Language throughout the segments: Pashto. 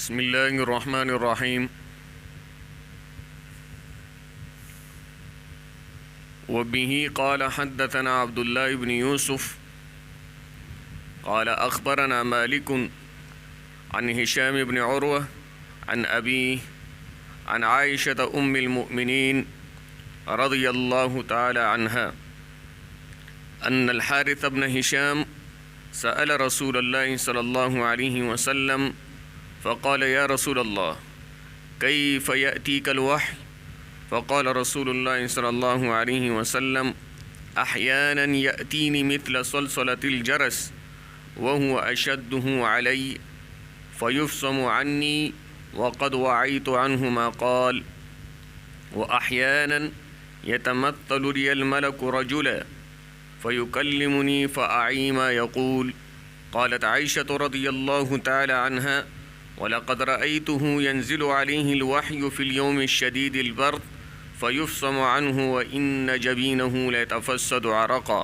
बिस्मिल्लाहिर्रहमानिर्रहीम। वबिही क़ाल हद्दतना अब्दुल्लाह इब्न यूसुफ़ क़ाल अख़बरना मालिकुन अन हिशाम इब्न उर्वा अन अबीह अन आइशत उम्मिल मुअमिनीन रज़ियल्लाहु तआला अन्हा अन्नल हारिथ इब्न हिशाम सअल रसूलल्लाह सल्लल्लाहु अलैहि वसल्लम फ़क़ाल या रसूलल्लाह कैफ़ यअतीकल वह्य फ़क़ाल रसूलुल्लाह सल्लल्लाहु अलैहि वसल्लम अहयानन यअतीनी मिथल सलसलतिल जरस व हुवा अशद्दुहु अलैय फ़युफ़्समु अन्नी वक़द वअयतु अन्हु मा क़ाल व अहयानन यतमत्तलु लियल मलकु रजुलन फ़युकल्लिमुनी फ़अई मा यक़ूल। क़ालत आइशतु रज़ियल्लाहु तआला अन्हा वलक़द रअयतुहु यंज़िलु अलैहिल वह्यु फ़िल यौमिश शदीदिल बर्द फ़युफ़्समु अन्हु व इन्न जबीनहु लयतफ़स्सदु अरक़ा।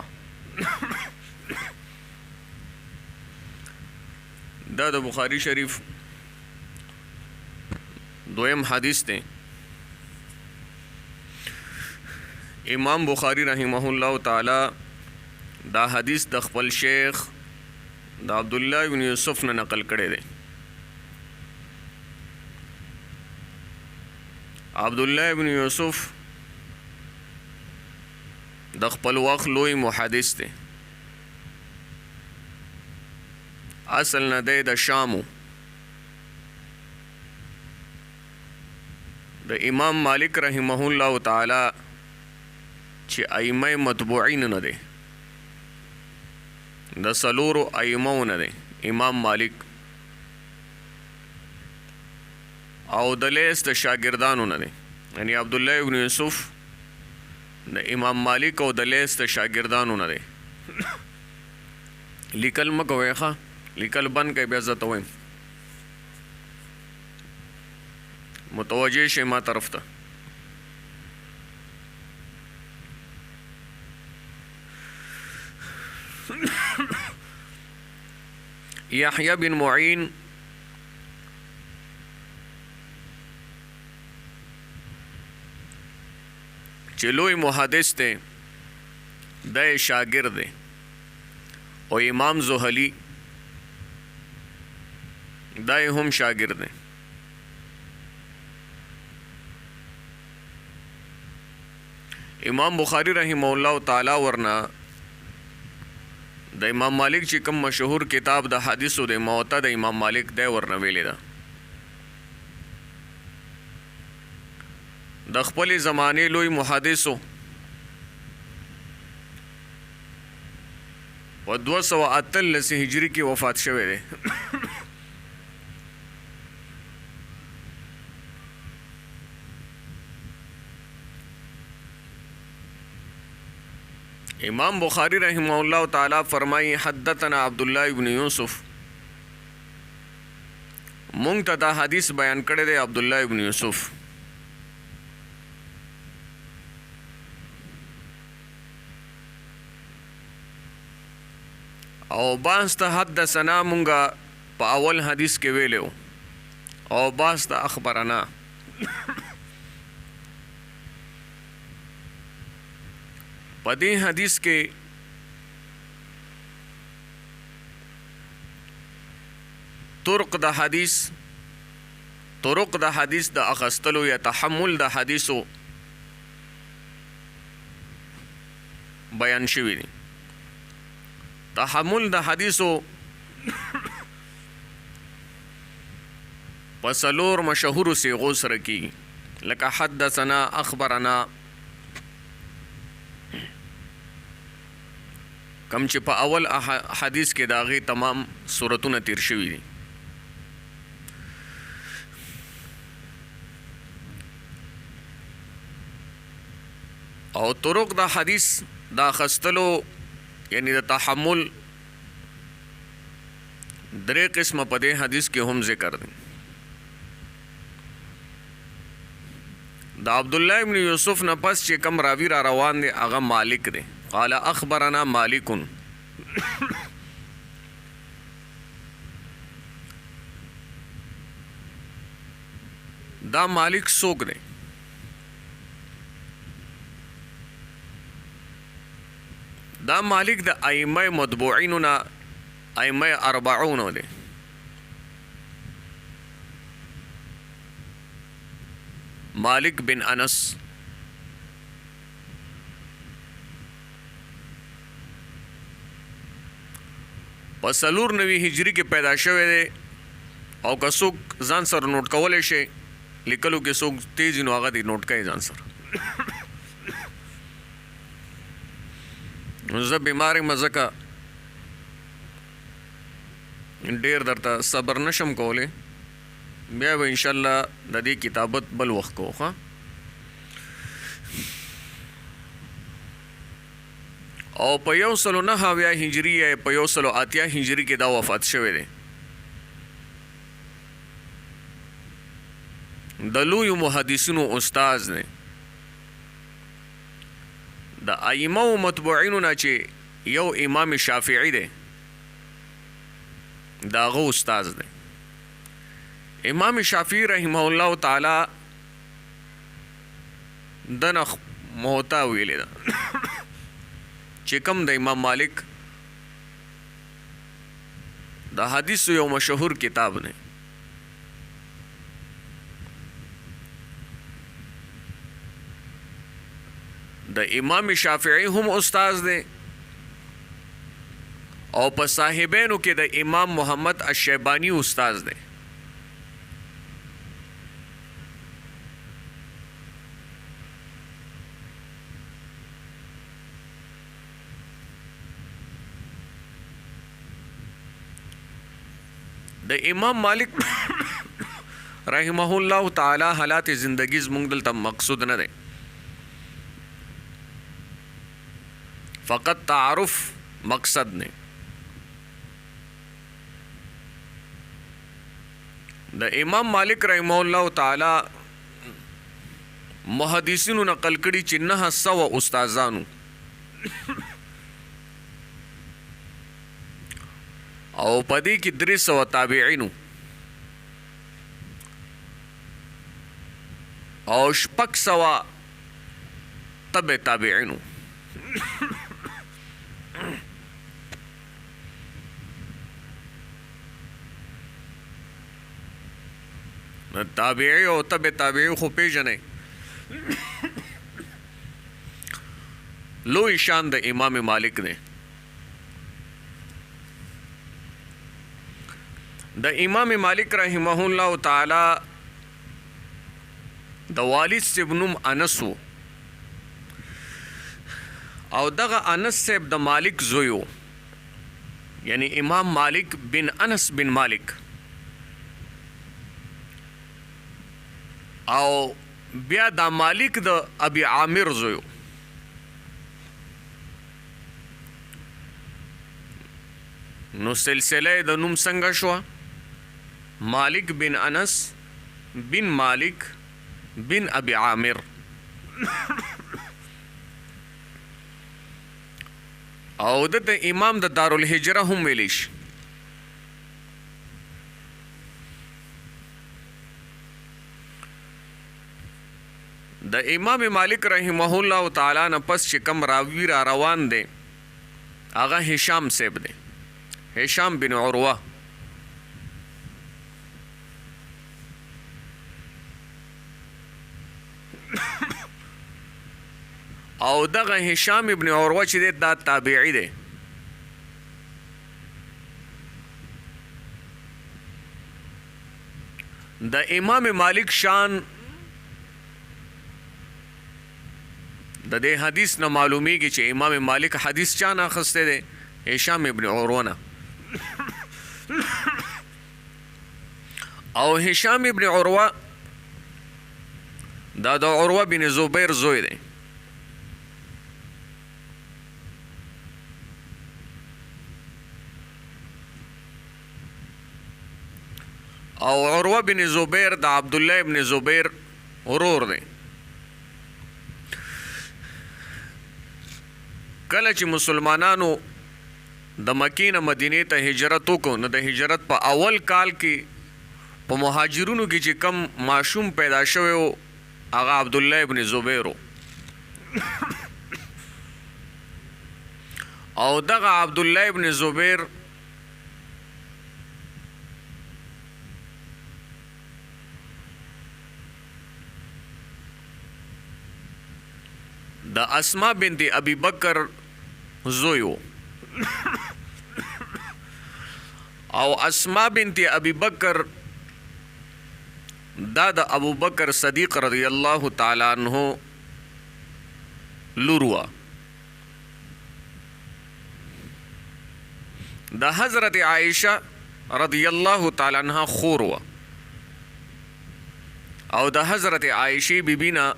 दा बुखारी शरीफ दोयम हदीस थे। इमाम बुखारी रहिमहुल्लाह ताला दा हदीस द ख़पल शेख द अब्दुल्लाह इब्न यूसुफ़ ने नकल करे दे। अब्दुल्लाह इब्न यूसुफ़ द ख़पल वक़्त लोई मुहद्दिस थे। असल न दे द शामू द इमाम मालिक रहिमहुल्लाह ताला चे अइम्मा मतबूईन न दे द सलूर अइम्मा न दे इमाम मालिक और दलेस द शागिर्दान न दे, यानी अब्दुल्लाह इब्न यूसुफ़ द इमाम मालिक और दलेस द शागिर्दान न दे। लिकल मकवे खा लिकल बन के बेज़त हुए मुतवज्जे शेमा तरफ था। यहया बिन मुईन चलोई मुहद्दिस थे दे शागिर्द और इमाम ज़ुहली दाए हम शागिर्द हैं। इमाम बुखारी रहिमहुल्लाह ताला वरना द इमाम मालिक ची कम मशहूर किताब द हदीसो दे मौता द इमाम मालिक दे वरना वेले दा द ख़पल ज़माने लोई मुहद्दिसो व 238 हिजरी की वफ़ात शवे दे। इमाम बुखारी रहिमहुल्लाह ताला फरमाई हद्दतना अब्दुल्लाह इब्न यूसुफ़ मुंग तदा हदीस बयान करे दे अब्दुल्लाह इब्न यूसुफ़ और बास ता हद्दसना मुंगा पावल हदीस के वेले और बास ता अख़बरना। पदी हदीस के तुरुक़ द हदीस द अख़स्तलो या तहम्मुल द हदीसो बयान शवी दी। तहम्मुल द हदीसो पसलोर मशहूर से गौसर की लका हद्दसना अख़बरना कम चिपा अवल हदीस के दागे तमाम सूरतुन तीर शवी दी। और तुरुक़ द हदीस दा खस्तलो यानी द तहम्मुल दरे किस्म पदे हदीस के हम ज़िक्र दें। द अब्दुल्लाह इब्न यूसुफ़ न पस चे कम रावी रा रवान दे आगा मालिक दे क़ाल अख़बरना मालिकुन دا مالک څوک دی؟ دا مالک د ائمه متبوعینو نه ائمه اربعون دی. مالک بن انس په 490 هجری کې پیدا شوی دی او که څوک ځان سره نوٹ کولی شي لیکلو کې څوک تیز نو هغه دی نوٹ کوي ځان سره. زه بیمار یم ځکه ډېر درته صبر نشم کولی، بیا به انشاءالله د دې کتابت بل وخت کوو. ښه او په 109 هجری یا په 108 هجری کې دا وفات شوی دی. د لویو محدثینو استاد دی. د ائمه او متبوعینو نه چې یو امام شافعي دی دا هغه استاد دی. امام شافعي رحمه الله تعالی دنه موتا ویلی ده چې کوم د امام مالک د حدیث یو مشهور کتاب دی. د امام شافعي هم استاد دی او په صاحبینو کې د امام محمد الشیبانی استاد دی. د امام مالک رحمه الله تعالی حالات زندگی زمونږ دلته مقصود نه دی، فقط تعارف مقصد نه. د امام مالک رحمه الله تعالی محدثینو نقل کړي چې 900 استادانو او پدې کې 300 تابعینو او 600 تبع تابعینو. تابعی او تبع تابعی خو پیژنې لوی شان د امام مالک دی. د امام مالک رحمه الله تعالی د والد صاحب نوم انس و او دغه انس صاحب د مالک زوی و، یعنی امام مالک بن انس بن مالک، او بیا دا مالک د ابي عامر زوی و. نو سلسله د نوم څنګه شو؟ مالک بن انس بن مالک بن ابي عامر. او د امام د دارالهجره هم ویلی شي. د امام مالک رحمه الله تعالی نه پس چې کم راوی را روان دی هغه هشام صاحب دی، هشام بن عروه. او دغه هشام ابن عروه چې دی دا تابعی دی. د امام مالک شان د دې حدیث نه معلومیږي چې امام مالک حدیث چا نه اخسته دی؟ هشام ابن عروه نه. او هشام ابن عروه دا د عروه بن زبیر زوی دی. او عروه بن زبیر د عبد الله ابن زبیر ورور دی. کله چې مسلمانانو د مکې نه مدینې ته هجرت وکړو نو د هجرت په اول کال کې په مهاجرونو کې چې کم ماشوم پیدا شوی و هغه عبدالله ابن زبیر او دغه عبدالله ابن زبیر د اسما بنت ابي بکر زوی و او اسما بنت ابي بکر دا د ابو بکر صدیق رضی الله تعالی عنہ لوروا د حضرت عائشہ رضی الله تعالی عنها خوروا او د حضرت عائشہ بیبینا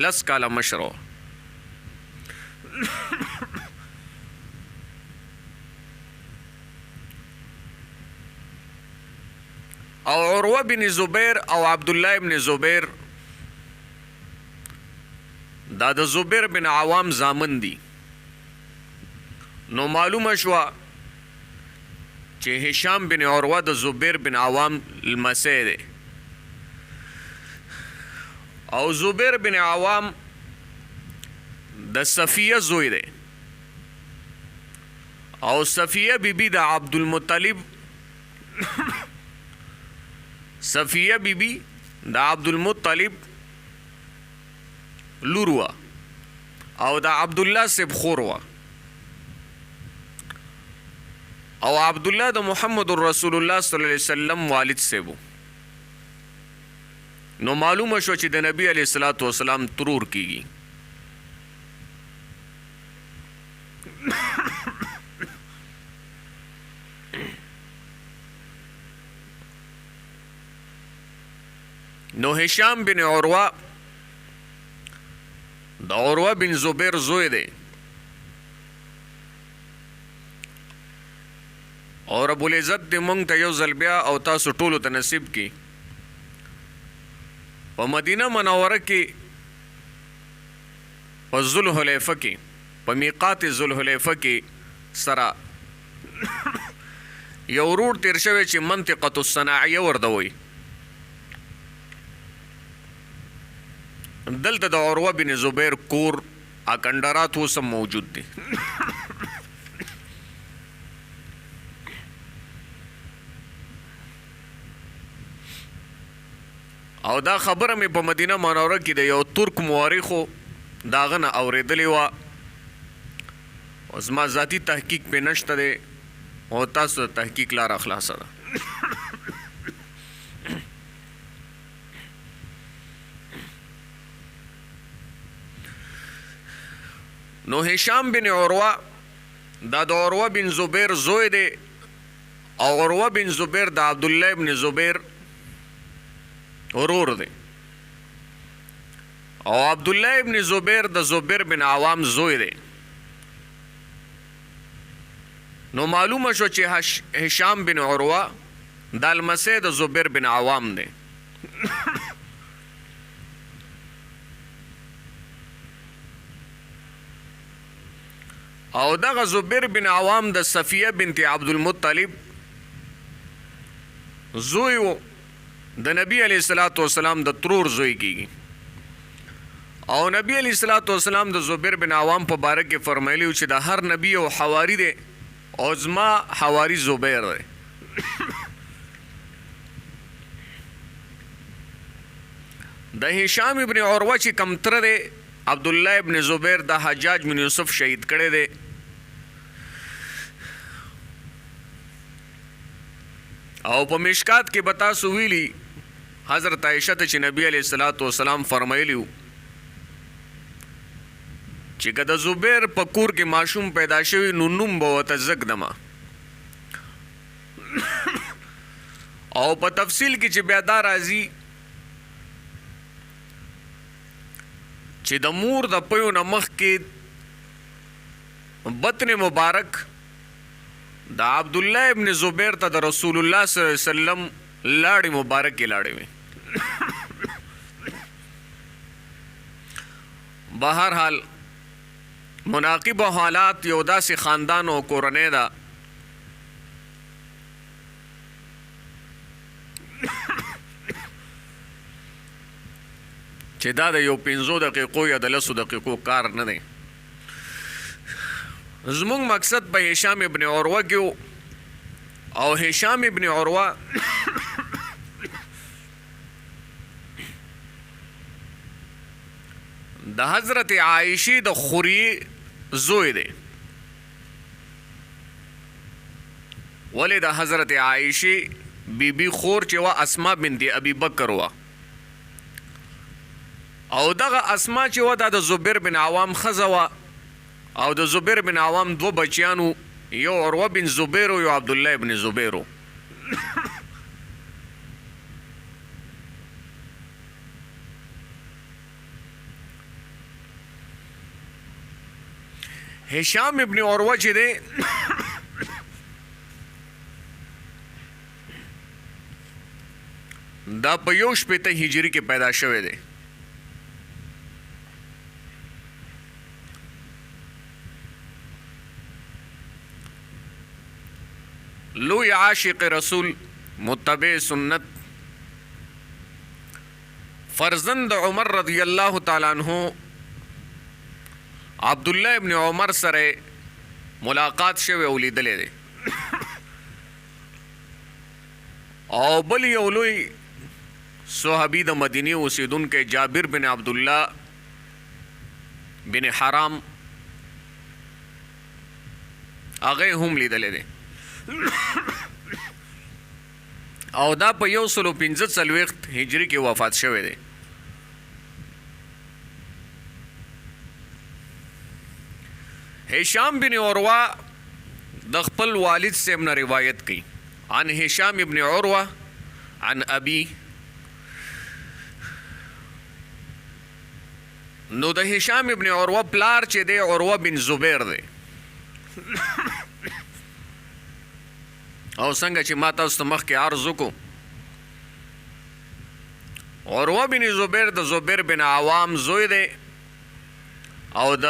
لس کاله مشرو او عروه بن زبیر او عبدالله ابن زبیر دا د زبیر بن عوام زامن دي نو معلومه شوه چې هشام بن عروه د زبیر بن عوام لمسی دی او زبیر بن عوام د صفیه زوی دی او صفیه بیبی د عبدالمطلب صفیه بیبی د عبدالمطلب لوروا او د عبدالله سب خوروا او عبدالله د محمد رسول الله صلی الله علیه وسلم والد سبو نو معلومه شو چې د نبی علیه الصلاۃ والسلام ترور کیږي نو هشام بن عروه د عروه بن زبیر زوی دی او رب العزت دې مونږ ته یو ځل بیا او تاسو ټولو ته نصیب کړي په مدینه منوره کې په ذوالحلیفه کې په میقات ذوالحلیفه کې سره یو روډ تیر شوی چې منطقه الصناعیه ورته وایي دلته د عروه بن زبیر کور اکندرات اوسم موجود دي او دا خبره مې په مدینه منوره کې د یو ترک مورخو داغه نه اورېدلې وه او زما ذاتي تحقیق پې نشته دی او تاسو د تحقیق لاره خلاصه ده نو هشام بن عروه دا د عروه بن زبیر زوی دی او عروه بن زبیر د عبدالله ابن زبیر ورور دی او عبدالله ابن زبیر د زبیر بن عوام زوی دی نو معلومه شو چې هشام بن عروه دا لمسی د زبیر بن عوام دی او دغه زبیر بن عوام د صفیه بنت عبدالمطلب زوی و د نبی علیہ الصلوۃ والسلام د ترور زوی کیږي او نبی علیہ الصلوۃ والسلام د زبیر بن عوام په باره کې فرمایلی چې د هر نبی او حواری دی او زما حواری زبیر دی د هشام ابن عروه چې کم تر دی عبدالله ابن زبیر د حجاج بن یوسف شهید کړی دی او په مشکات کې بتا سو ویلی حضرت عائشہ ته چې نبی علیہ الصلوۃ والسلام فرمایلی چې کله زبیر په کور کې ماشوم پیدا شوی نو نوم به وته زګدما او په تفصیل کې چې بیا دا راځي چې د مور د پيو نمخ کې بطن مبارک د عبدالله ابن زبیر ته د رسول الله صلی الله علیه وسلم لاړې مبارک کې لاړې وي بهر حال مناقب حالات یو داسې خاندان او کورنۍ ده چې دا د یو 15 دقیقو یا د 10 دقیقو کار نه دی. زمونږ مقصد په هشام ابن عروه کې او هشام ابن عروه د حضرت عائشې د خوري زوی دی. ولې د حضرت عائشې بیبي خور چې وا اسماء بنت ابي بکر وا او دغه اسماء چې وا د زبیر بن عوام خزه وا او د زبیر بن عوام دو بچیانو یو عروه بن زبیر او یو عبد الله بن زبیر. هشام ابن عروه چې دی دا په 1 هجری کې پیدا شوی دی. لوی عاشق رسول، متبع سنت، فرزند عمر رضی الله تعالی عنہ عبد الله ابن عمر سره ملاقات شوی او لیدلې دی. او بل یو لوی صحابي د مدینه اوسیدونکو جابر بن عبد الله بن حرام هغه هم لیدلې دی. او دا په 115 هجری کې وفات شوی دی. هشام بن عروه د خپل والد سے من روایت کی عن هشام ابن عروه عن ابي. نو د هشام ابن عروه پلار چې دی عروه بن زبیر دی. او څنګه چې ما تاسو ته مخکې عرض وکړو عروه بن زبیر د زبیر بن عوام زوی دی او د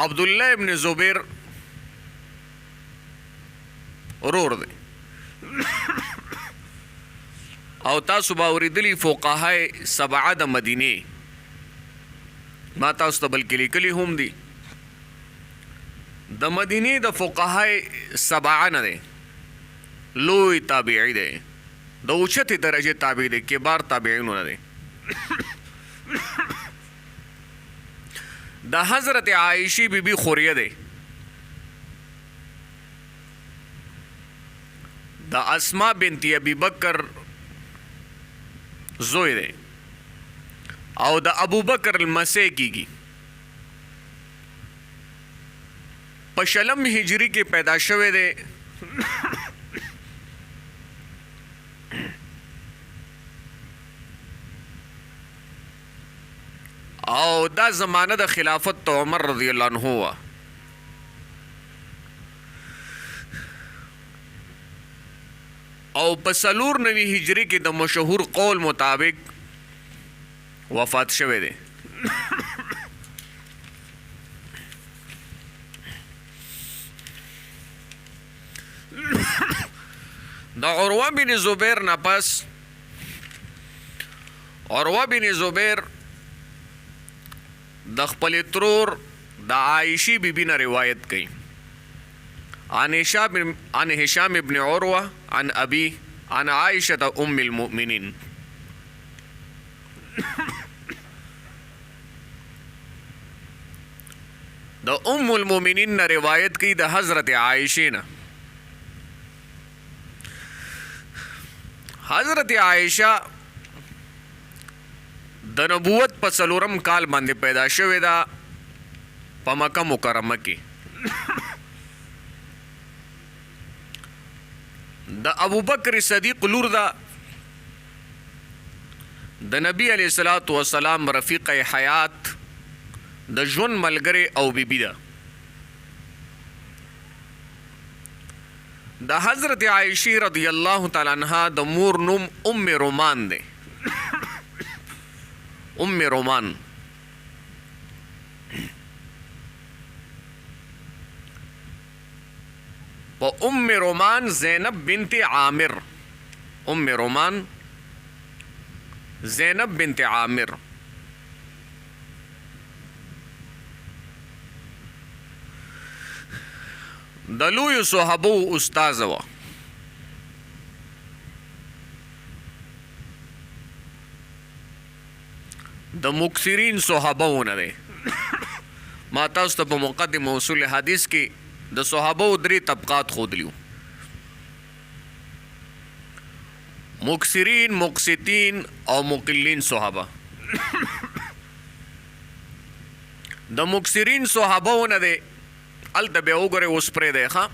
عبد الله ابن زبیر ورور دی. او تاسو به اوریدلی فقهای سبعه د مدینه ما تاسو ته بلکې لیکلي هم دي. د مدینه د فقهای سبعه نه دی، لوی تابعی دی، د اوچتې درجې تابع دی، کبار تابعینو نه دی. د حضرت عائشې بیبي خوریه دی، د اسماء بنت ابي بکر زوی دی او د ابو بکر المسی کیږي. په 6 هجری کې پیدا شوی دی. او دا زمانه د خلافت عمر رضی الله عنه وا. او په 4 هجری کې د مشهور قول مطابق وفات شوی دی. د عروه بن زبیر نه پس عروه بن زبیر د خپل ترور د عائشې بیبي نه روایت کوي عن هشام ابن عروه عن ابي عن عائشه ام المؤمنين. د ام المؤمنین نه روایت کوي د حضرت عائشې نه. حضرت عائشہ د نبوت په 4 کال باندې پیدا شوې ده په مکه مکرمه کې. د ابو بکر صدیق لور ده، د نبی علیہ الصلوۃ والسلام رفیق حیات، د ژوند ملګری او بیبی ده. د حضرت عائشہ رضی الله تعالی عنها د مور نوم ام رومان دی. ام رومان و ام رومان زینب بنت عامر. ام رومان زینب بنت عامر. د لویو صحابو استاد و. د مکثرین صحابهونه دی. ما تاسو ته په مقدمه اصول حدیث کې د صحابو 3 طبقات خودلیو: مکثرین، مقسطین او مقلین صحابه. د مکثرین صحابهونه دی الته بیا وګورئ اوس پرې دی ښه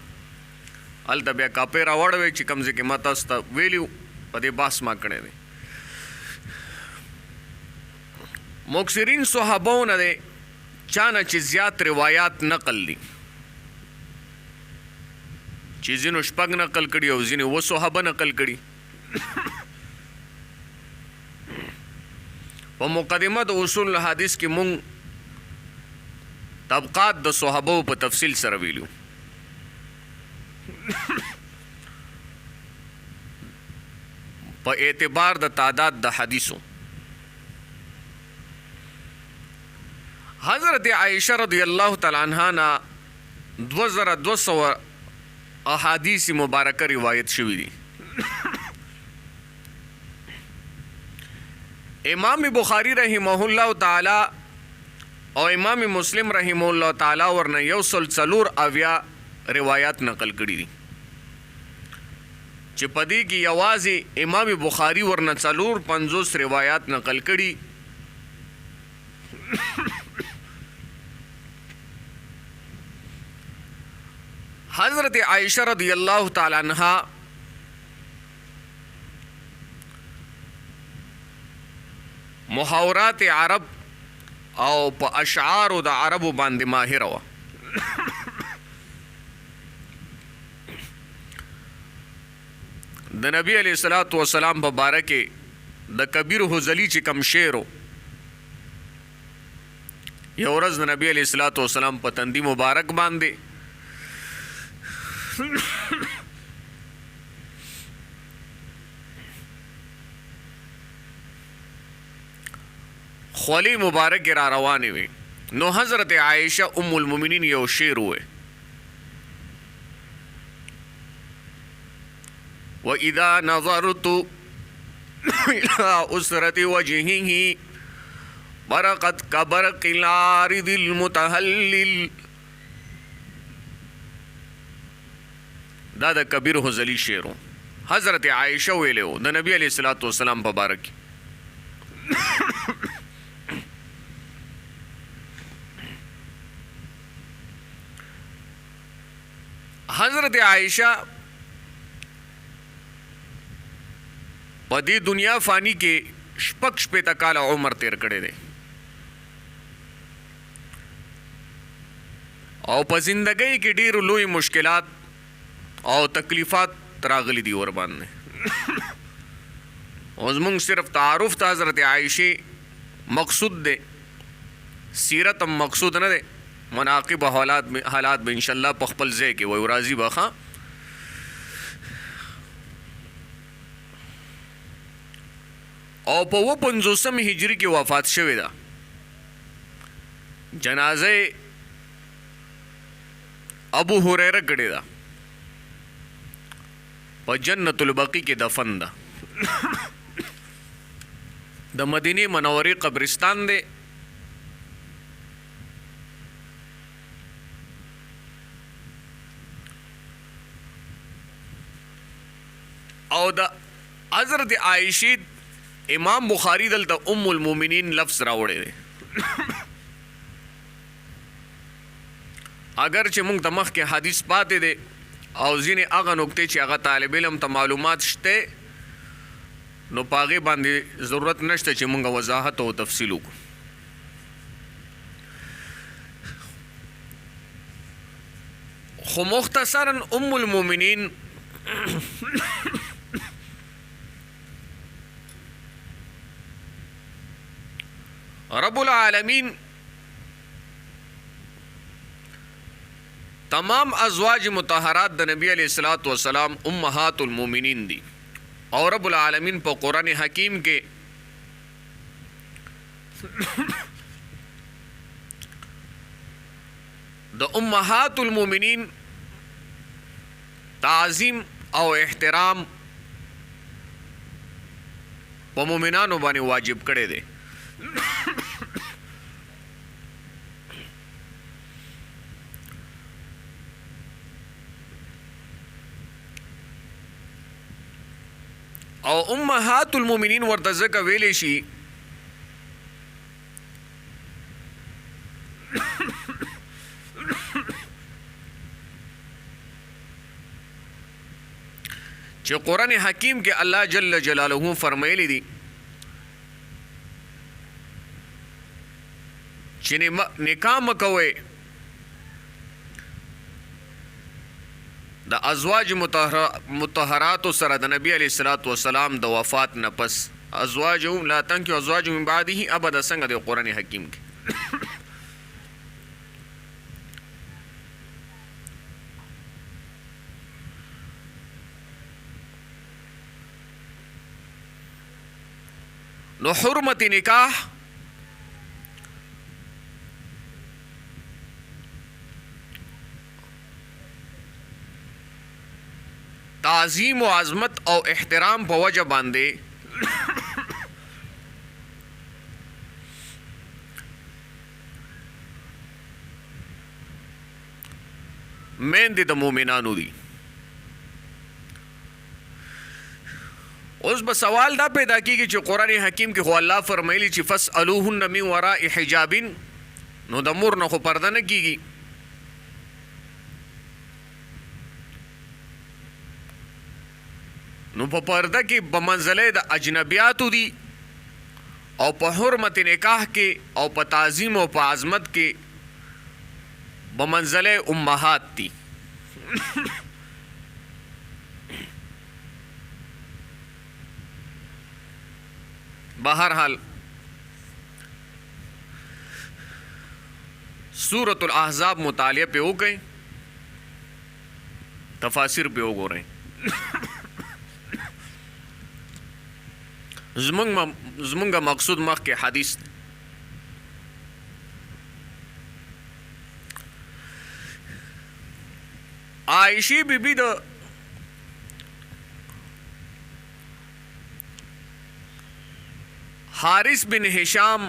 الته بیا کاپې راوړوئ چې کوم ځای کې ما تاسو ته ویلي په دې بحث ما کړی دی. مکثرین صحابهونه دی چانه چې زیات روایات نقل دي، چې ځینو 6 نقل کړي او ځینو 2 صحابه نقل کړي. په مقدمه د اصول الحدیث کې مونږ طبقات د صحابو په تفصیل سره ویلو. په اعتبار د تعداد د حدیثو حضرت عائشہ رضی اللہ تعالی عنہا نا 2200 احادیث مبارکه روایت شوی دي. امام بخاری رحمه الله تعالی او امام مسلم رحمه الله تعالی ورنه 104 روایات نقل کړي دي، چې پدې کې یوازې امام بخاری ورنه 450 روایات نقل کړي. حضرت عائشہ رضی اللہ تعالی عنہا محاورات عرب او په اشعار د عربو باندې ماهر و. د نبی علیہ الصلوۃ والسلام په باره کې د کبیر حذلی چې کم شعر یو ورځ د نبی علیہ الصلوۃ والسلام په تندی مبارک باندې خولی مبارک را روانې وي. نو حضرت عائشہ ام المؤمنین یو شعر وې: وَإِذَا نَظَرْتُ إِلَىٰ أُسْرَةِ وَجْهِهِ بَرَقَتْ كَبَرْقِ الْعَارِضِ الْمُتَهَلِّلِ. دا د کبیر حذلی شعر حضرت عائشہ ویلو د نبی علیہ الصلوۃ والسلام په باره کې. حضرت عائشہ په دې دنیا فانی کې 6 کاله عمر تیر کړی دی او په زندګۍ کې ډېر لوی مشکلات او تکلیفات راغلي دي ور باندې. اوس موږ صرف تعارف ته حضرت عائشہ مقصود دی، سیرت هم مقصود نه دی. مناقب حالات به ان شاء الله په خپل ځای کې وي راضي بخا. او په 55 هجری کې وفات شوې ده. جنازه ابو هريره کړي ده، په جنت البقیع کې دفن ده. د مدینه منورې قبرستان دی. او د حضرت عائشہ امام بخاری دلته ام المؤمنین لفظ راوړی دی. اگر چې موږ د مخ کې حدیث پاتې دی او ځینې هغه نکتې چې هغه طالب علم ته معلومات شته نو پاغه باندې ضرورت نشته چې موږ وضاحت او تفصیل وکړو. خو مختصرا ام المؤمنین رب العالمین تمام ازواج مطهرات د نبی علیہ الصلوۃ والسلام امہات المؤمنین دی. اور رب العالمین په قرآن حکیم کې د امهات المؤمنین تعظیم او احترام په مؤمنانو باندې واجب کړی دی. او امهات المؤمنین ورته ځکه ویلی شي چې قرآن حکیم کې الله جل جلاله فرمایلی دي چې نکاح مکوئ د ازواج مطهرات سره د نبی علیہ الصلوۃ والسلام د وفات نه پس ازواج لا تنکحوا ازواج من بعده ابدا څنګه د قرآن حکیم کې نو حرمت نکاح تعظیم و عظمت او احترام په وجه باندې میندې د مؤمنانو دي. اوس به سوال دا پیدا کیږي چې قرآن حکیم کې خو الله فرمایلی چې فاسألوهن من وراء حجاب، نو د مور نه خو پرده نه کیږي. نو په پرده کې په منزله د اجنبیاتو دي او په حرمت نکاح کې او په تعظیم او په عظمت کې په منزله امهات دي. بہرحال سورۃ الاحزاب مطالعه په وکړئ، تفاسیر په وګورئ. زمونږ مقصود مخکې حدیث عائشہ بی بی د حارث بن هشام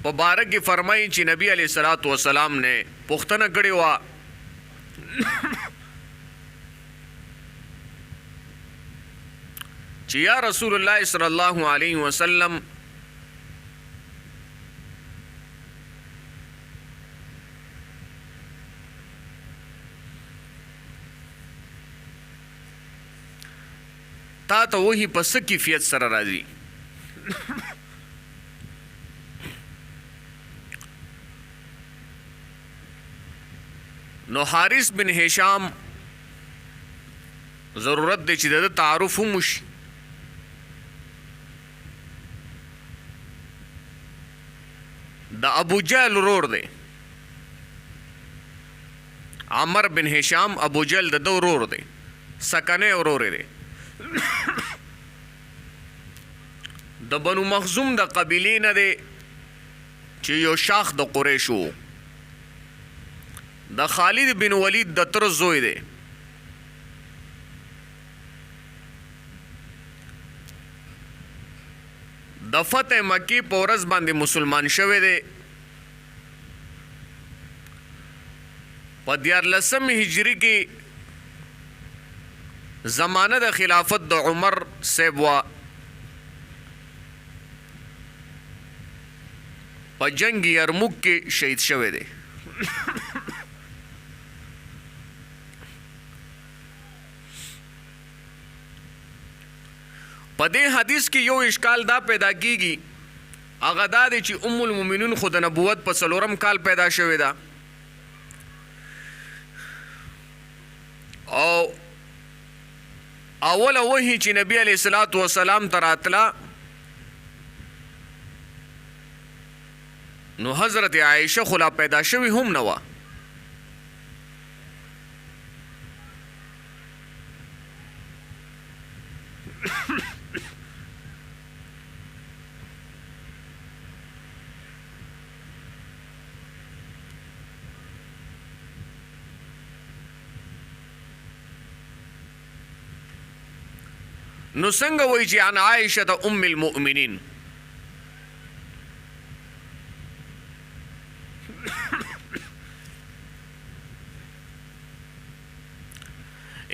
په باره کې فرمایي چې نبی علیہ الصلوۃ والسلام نے پوښتنه کړې وه چې یا رسول الله صلی الله علیه وسلم تا ته وਹੀ پس کیفیت سره راځي. نو حارث بن هشام ضرورت دی چې د تعارف هم وشي. د ابو جهل ورور دی عمر بن هشام، ابو جهل د ورور دی، سکنه ورور دی. د بنو مخزوم د قبیلې نه دی چې یو شاخ د قریش و. د خالد بن ولید د تر زوی دی. د فتح مکی په ورځ باندې مسلمان شوی دی. په 14 هجری کې زمانه د خلافت د عمر صاحب وا په جنگ یرموک کې شهید شوی دی. په دې حدیث کې یو اشکال دا پیدا کیږي، هغه دا دی چې ام المؤمنین خو د نبوت په 4م کال پیدا شوې ده او اوله وحی چې نبی علیہ الصلوۃ والسلام ته راتله نو حضرت عائشہ خلا پیدا شوی هم نه وه. نو څنګه وایي چې عن عائشه ام المؤمنین؟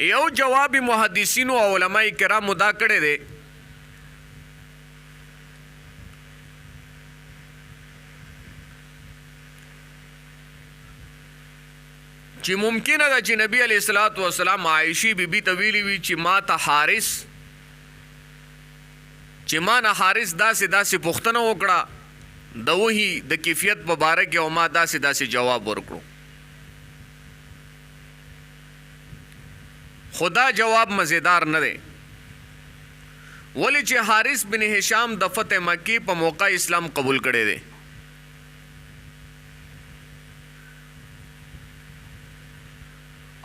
یو جواب محدثینو او علماء کرامو دا کړی دی چې ممکنه ده چې نبی علیه الصلاۃ والسلام عائشې بیبي ته ویلي وي چې ما ته حارث داسې پوښتنه وکړه د وحي د کیفیت په باره کې او ما داسې جواب ورکړو. خدا جواب مزیدار نه دی، ولی چې حارث بن هشام د فتح مکی په موقع اسلام قبول کړی دی.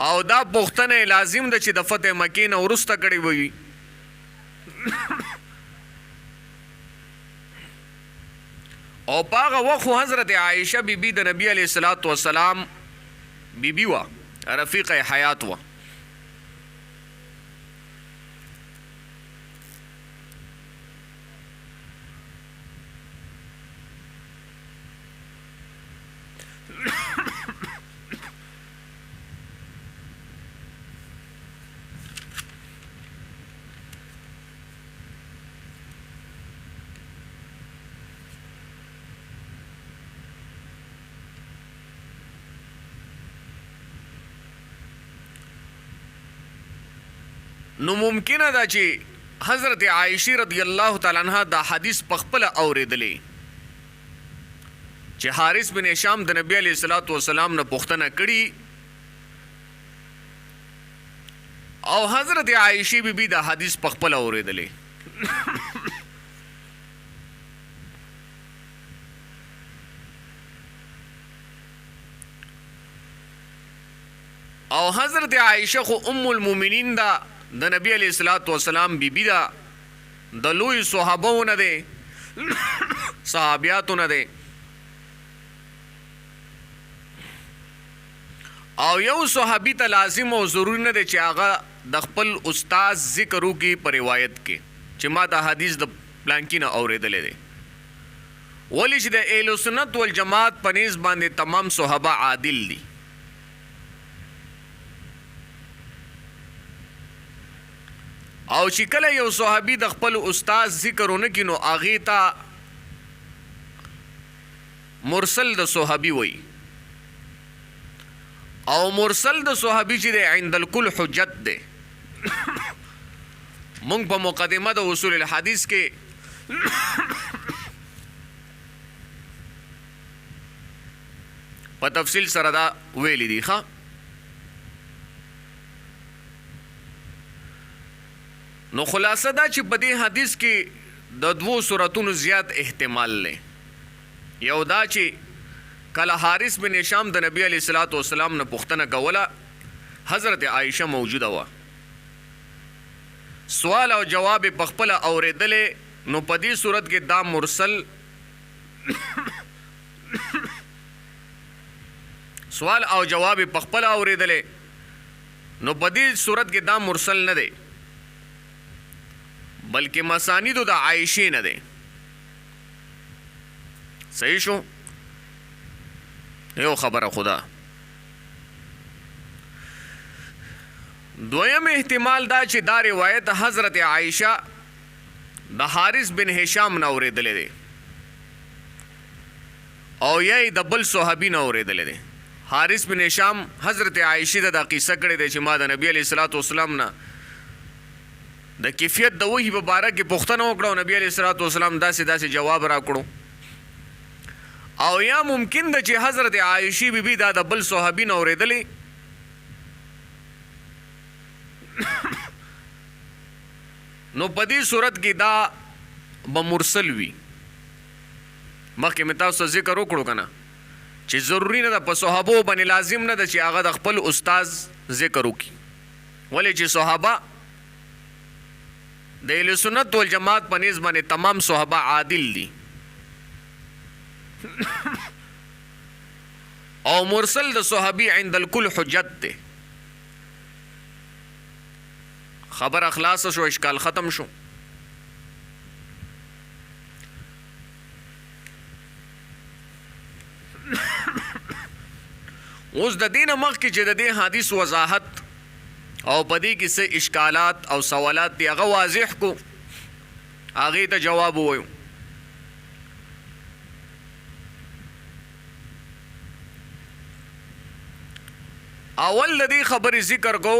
او دا پوښتنه لازم ده چې د فتح مکی نه وروسته کړی وي. او پاغه وخت حضرت عائشه بیبي د نبی علیه الصلاۃ والسلام بیبي وا، رفیقه حیات وا. نو ممکنه ده چې حضرت عائشہ رضی الله تعالی عنها دا حدیث په خپل اوریدلې چې حارث بن هشام د نبی علیہ الصلوۃ والسلام نه پوښتنه کړي او حضرت عائشہ بیبي دا حدیث په خپل اوریدلې. او حضرت عائشہ خو ام المؤمنین دا د نبی علیہ الصلوۃ والسلام بیبي دا د لوی صحابو نه دی، صحابیاتو نه دی. او یو صحابي ته لازم او ضروري نه دی چې هغه د خپل استاد ذکر وکړي په روایت کې چې ما دا حدیث د پلانکي نه اورېدلی دی، ولی چې د اهل سنت والجماعت په نسبت باندې تمام صحابه عادل دي. او چې کله یو صحابي د خپل استاد ذکر ونه کړي نو هغې ته مرسل د صحابي وایي. او مرسل د صحابي چې دی عند الکل حجت دی. مونږ په مقدمه د اصول الحدیث کې په تفصیل سره دا ویلی دی. ښه، نو خلاصه دا چې په دې حدیث کې د دوو صورتونو زیات احتمال لري. یو دا چې کله حارث بن هشام د نبی علیہ الصلوۃ والسلام نه پوښتنه کوله، حضرت عائشه موجوده وه، سوال او جواب په خپل اورېدلې، نو په دې صورت کې دا مرسل سوال او جواب په خپل اورېدلې، نو په دې صورت کې دا مرسل نه دی بلکې مسانید د عائشې نه دی. صحیح شو؟ یو خبره خدا. دویم احتمال دا چې دا روایت حضرت عائشہ د حارث بن هشام نه اورېدلی دی او یا د بل صحابي نه اورېدلی دی. حارث بن هشام حضرت عائشہ ته دا قصه کړې دی چې ما د نبی علیہ الصلوۃ والسلام نه د کیفیت د وحي په باره کې پوښتنه وکړه او نبی علیہ الصلوۃ والسلام داسې جواب راکړو. او یا ممکن ده چې حضرت عائشہ بیبي دا د بل صحابي نه اورېدلی نو په دې صورت کې دا به مرسل وي. مخکې مې تاسو ته ذکر وکړو که نه چې ضروري نه ده په صحابو باندې لازم نه ده چې هغه د خپل استاذ ذکر وکړي، ولې چې صحابه د اهل سنت والجماعت په نسبت باندې تمام صحابه عادل دي. او مرسل د صحابي عند الکل حجت دی. خبر خلاص شو، اشکال ختم شو. اوس د دینه مخکې چې د دې حدیث وضاحت او پدې کې څه اشکالات او سوالات دي هغه واضح کو، هغه ته جواب وایو. اول د دې خبرې ذکر کو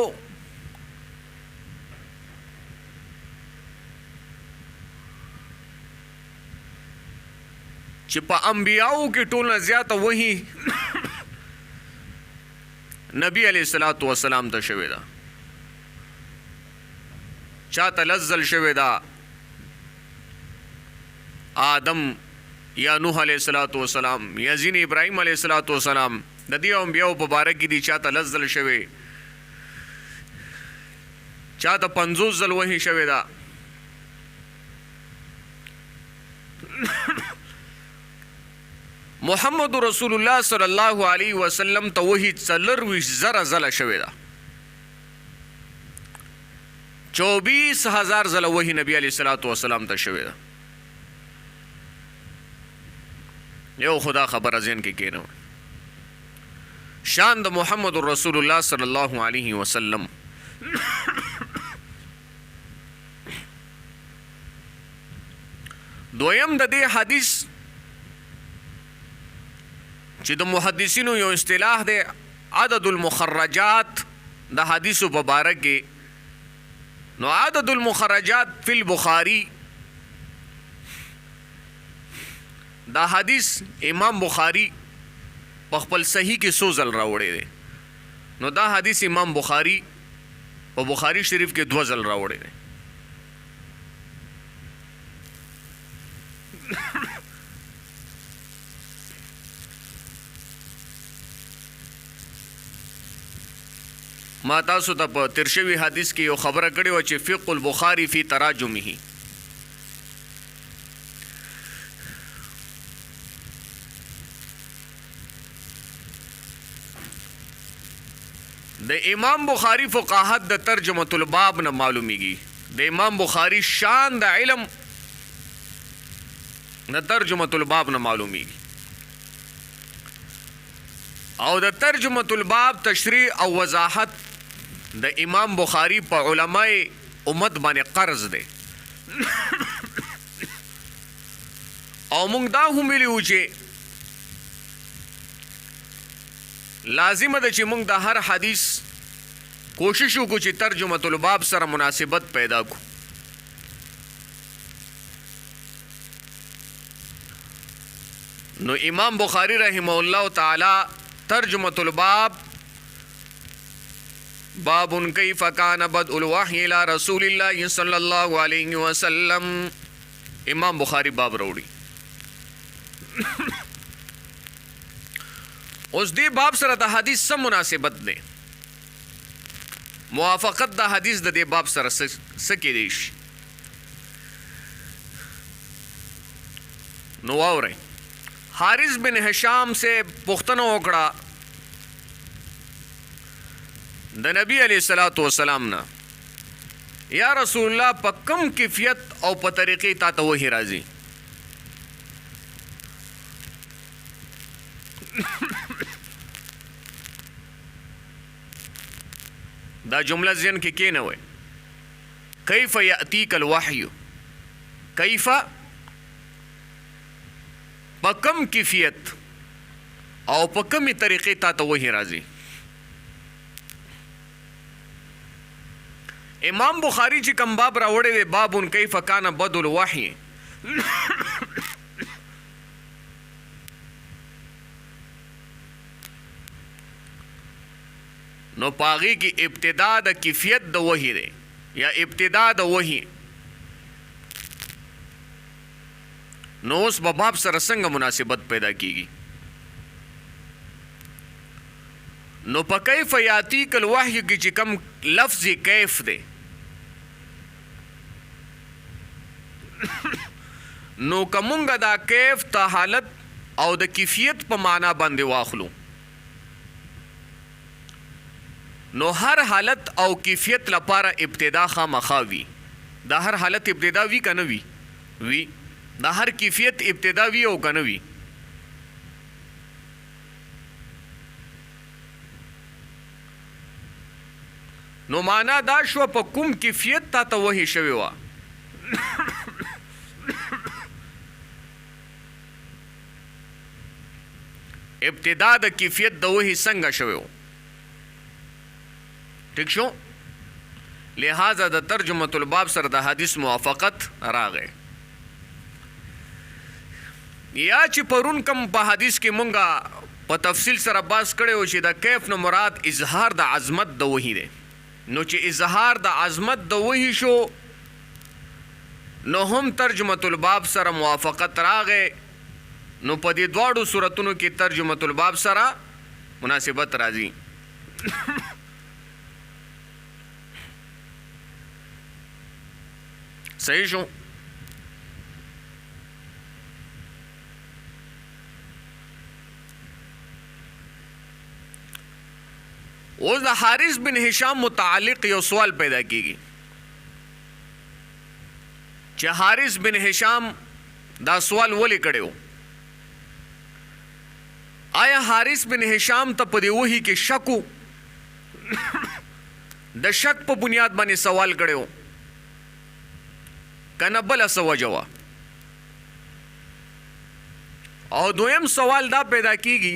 چې په انبیاو کې ټول زیاته وਹੀ نبی علیہ الصلوۃ والسلام ته شوی دا، چاته لزل شوی دا آدم یا نوح علیہ الصلوۃ والسلام یا زین ابراہیم علیہ الصلوۃ والسلام د دې انبیاو په باره کې دي چاته لزل شوی، چاته 50 ځل وਹੀ شوی دا. محمد رسول الله صلی الله علیه وسلم ته وਹੀ 40,000 زله شوی دا، 24,000 زله وਹੀ نبی علیہ الصلوۃ والسلام ته شوی دا. یو خدا خبر ازین کې کینو شان د محمد رسول الله صلی الله علیه وسلم. دویم د دې حدیث چې د محدثینو یو اصطلاح دی عدد المخرجات د حدیثو په باره کې، نو عدد المخرجات فی البخاری دا حدیث امام بخاری په خپل صحیح کې 100 ځل راوړی دی، نو دا حدیث امام بخاری په بخاری شریف کې 2 ځل راوړی دی. ما تاسو ته په ترشوی حدیث کې یو خبره کړې و چې فقه البخاری فی تراجمه، د امام بخاری فقاهت د ترجمه الباب نه معلومیږي، د امام بخاری شان د علم د ترجمه الباب نه معلومیږي، او د ترجمه الباب تشریح او وضاحت د امام بخاری په علماء امت باندې قرض دی. او موږ دا هم ویلو چې لازم ده چې موږ د هر حدیث کوشش وکړو چې ترجمه الباب سره مناسبت پیدا کو. نو امام بخاری رحمه الله تعالی ترجمه الباب باب کیف کان بدء الوحی الی رسول الله صلی الله علیه وسلم، امام بخاری باب وروړي. اوس دې باب سره د حدیث سم مناسبت دی، موافقت د حدیث د دې باب سره سکه دی شي. نو واورئ حارث بن هشام سے پختنه وکړه د نبی علیہ الصلوۃ والسلام نه، یا رسول الله په کم کیفیت او په طریقې تا ته وਹੀ راځي؟ دا جمله ذهن کې کینه وای، کیف یاتیک الوحی، کیف په کم کیفیت او په کمی طریقې تا ته وਹੀ راځي. امام بخاری چې کوم باب راوړی دی باب کیف کان بدء الوحی، نو پاغي کی ابتدا د کیفیت د وਹੀ دی یا ابتدا د وਹੀ، نو اوس په باب سره څنګه مناسبت پیدا کیږي؟ نو په کیف یاتیک الوحی کې چې کوم لفظ کیف دی نو کومګه دا کیف ته حالت او د کیفیت په معنا باندې واخلو، نو هر حالت او کیفیت لپاره ابتدا خامخا وي. دا هر حالت ابتدا وي که نه وي؟ وي. دا هر کیفیت ابتدا وي او که نه وي؟ نو معنا دا شو په کوم کیفیت تا ته وحی شوی وه. ابتدا د کیفیت د وحی څنګه شوی و؟ ٹھیک شو؟ لہذا د ترجمه الباب سره د حدیث موافقت راغی. یا چې پرون کم په حدیث کې مونږه په تفصیل سره باس کړی و چې د کیف نه مراد اظهار د عظمت د وحی دی. نو چې اظهار د عظمت د وحی شو نو هم ترجمه الباب سره موافقت راغی. نو په دې دواړو صورتونو کې ترجمه الباب سره مناسبت راځي. صحیح شو؟ اوس د حارث بن هشام متعلق یو سوال پیدا کیږي چې حارث بن هشام دا سوال ولې کړو؟ آیا حارث بن هشام ته په دې وحی کې شک د شک په بنیاد باندې سوال کړو کنه بل څه وجه وه؟ او دویم سوال دا پیدا کیږي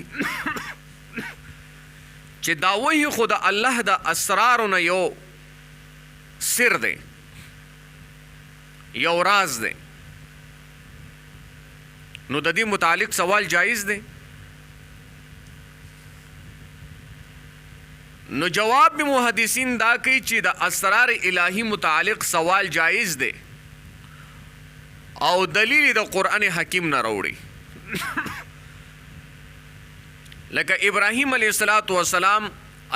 چې دا وحی خو د الله د اسرارو نه یو سر دی، یو راز دی. نو د دې متعلق سوال جایز دی؟ نو جواب میں محدثین دا کوي چې د اسرار الہی متعلق سوال جایز دی او دلیل د قرآن حکیم نه راوړي. لکه ابراهیم علیه السلام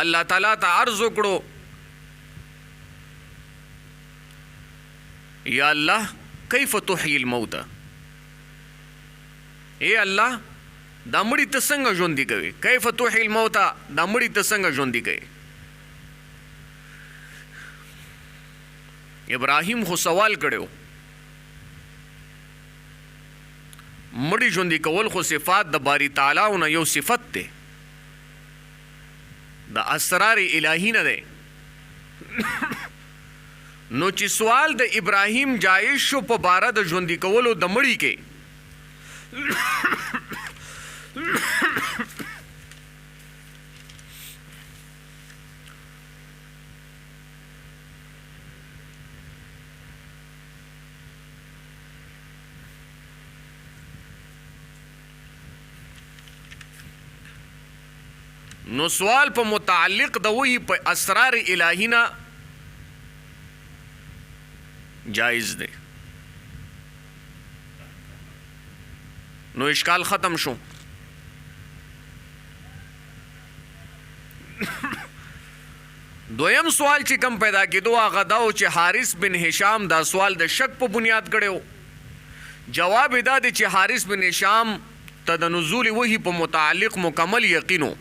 الله تعالی ته عرض وکړو یا الله کیف تحیی الموتى، اے الله دا مړی ته څنګه ژوندي کوي؟ کیف تحیی الموتى، دا مړی ته څنګه ژوندي کوي؟ ابراهیم خو سوال کړو، مړی ژوندي کول خو صفات د باری تعالی نه یو صفت دی، د اسرار الہی نه دی. نو چې سوال د ابراهیم جایز شو په باره د ژوندي کولو د مړی کې، نو سوال په متعلق د وحی په اسرار الہی نه جائز دی. نو اشکال ختم شو. دویم سوال چې کم پیدا کېدو هغه دا و چې حارث بن هشام دا سوال د شک په بنیاد کړو. جواب دا دی چې حارث بن هشام ته د نزول وحی په متعلق مکمل یقینو.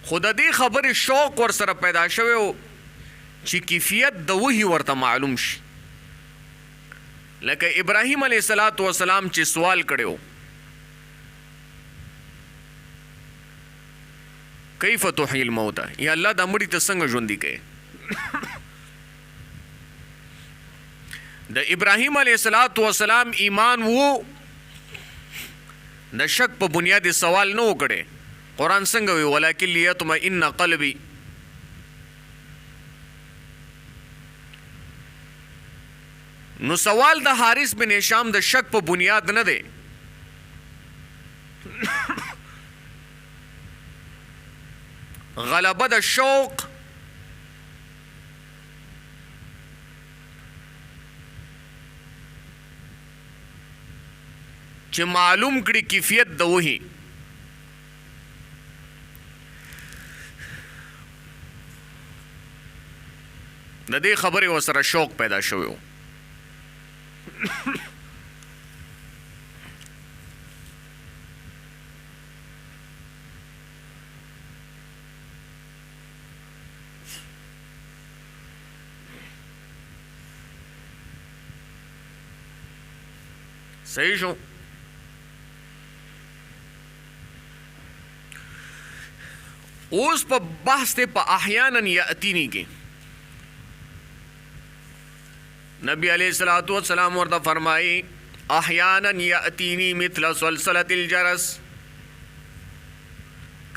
خود دې خبرې شوق ور سره پیدا شوی و چې کیفیت د وحی ورته معلوم شي. لکه ابراهیم علیه السلام چې سوال کړو کیف تحیی الموتى، یا الله دا مړی ته څنګه ژوندي کوي؟ د ابراهیم علیه السلام ایمان وو، د شک په بنیاد سوال نه وکړي. قرآن څنګه وی ولکن لیطمئن قلبی؟ نو سوال د حارث بن هشام د شک په بنیاد نه دی، غلبه د شوق چې معلوم کړي کیفیت د وحی. د دې خبرې ورسره شوق پیدا شوی و. صحیح شو. اوس په بحث ته په احیانا یاتینی کې نبی علیہ الصلوۃ والسلام ورته فرمایي احیانا یاتینی مثل سلسله الجرس،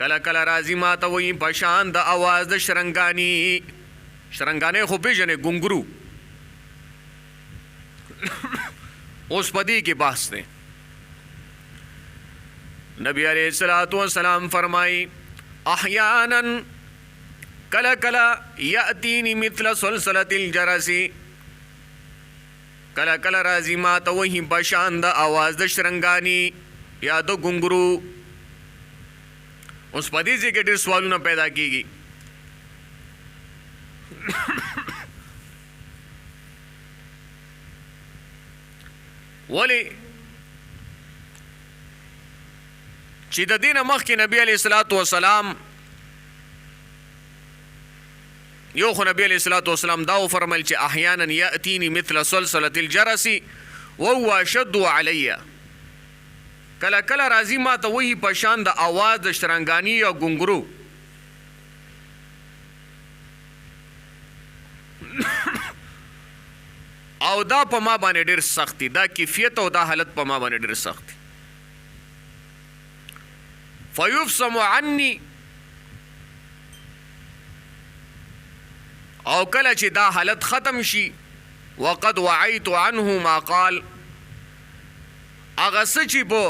کله کله راځي ما ته وایي په شان د اواز د شرنګانی. شرنګانی خو پیژنې ګونګرو. اوس په دې کې بحث دی. نبی علیہ الصلوۃ والسلام فرمایي احیانا کله کله یاتینی مثل سلسله الجرس، کله کله راځي ما ته وایي په شان د اواز د شرنګانی یا د ګونګرو. اوس په دې ځای کې ډېر سوالونه پیدا کېږي. ولې چې د دې نه مخکې نبی علیه الصلاۃ والسلام یو خو نبی علیه الصلاۃ والسلام دا وفرمایل چې احیانا یاتینی مثل سلسله الجرس وهو اشد علی، کله کله راځي ما ته وایي په شان د اواز د شرنګانی یا ګونګرو. او دا په ما باندې ډېر سخت دی، دا کیفیت او دا حالت په ما باندې ډېر سخت دی. فیفصم عني، او کله چې دا حالت ختم شي وقد وعیت عنه ما قال، هغه څه چې په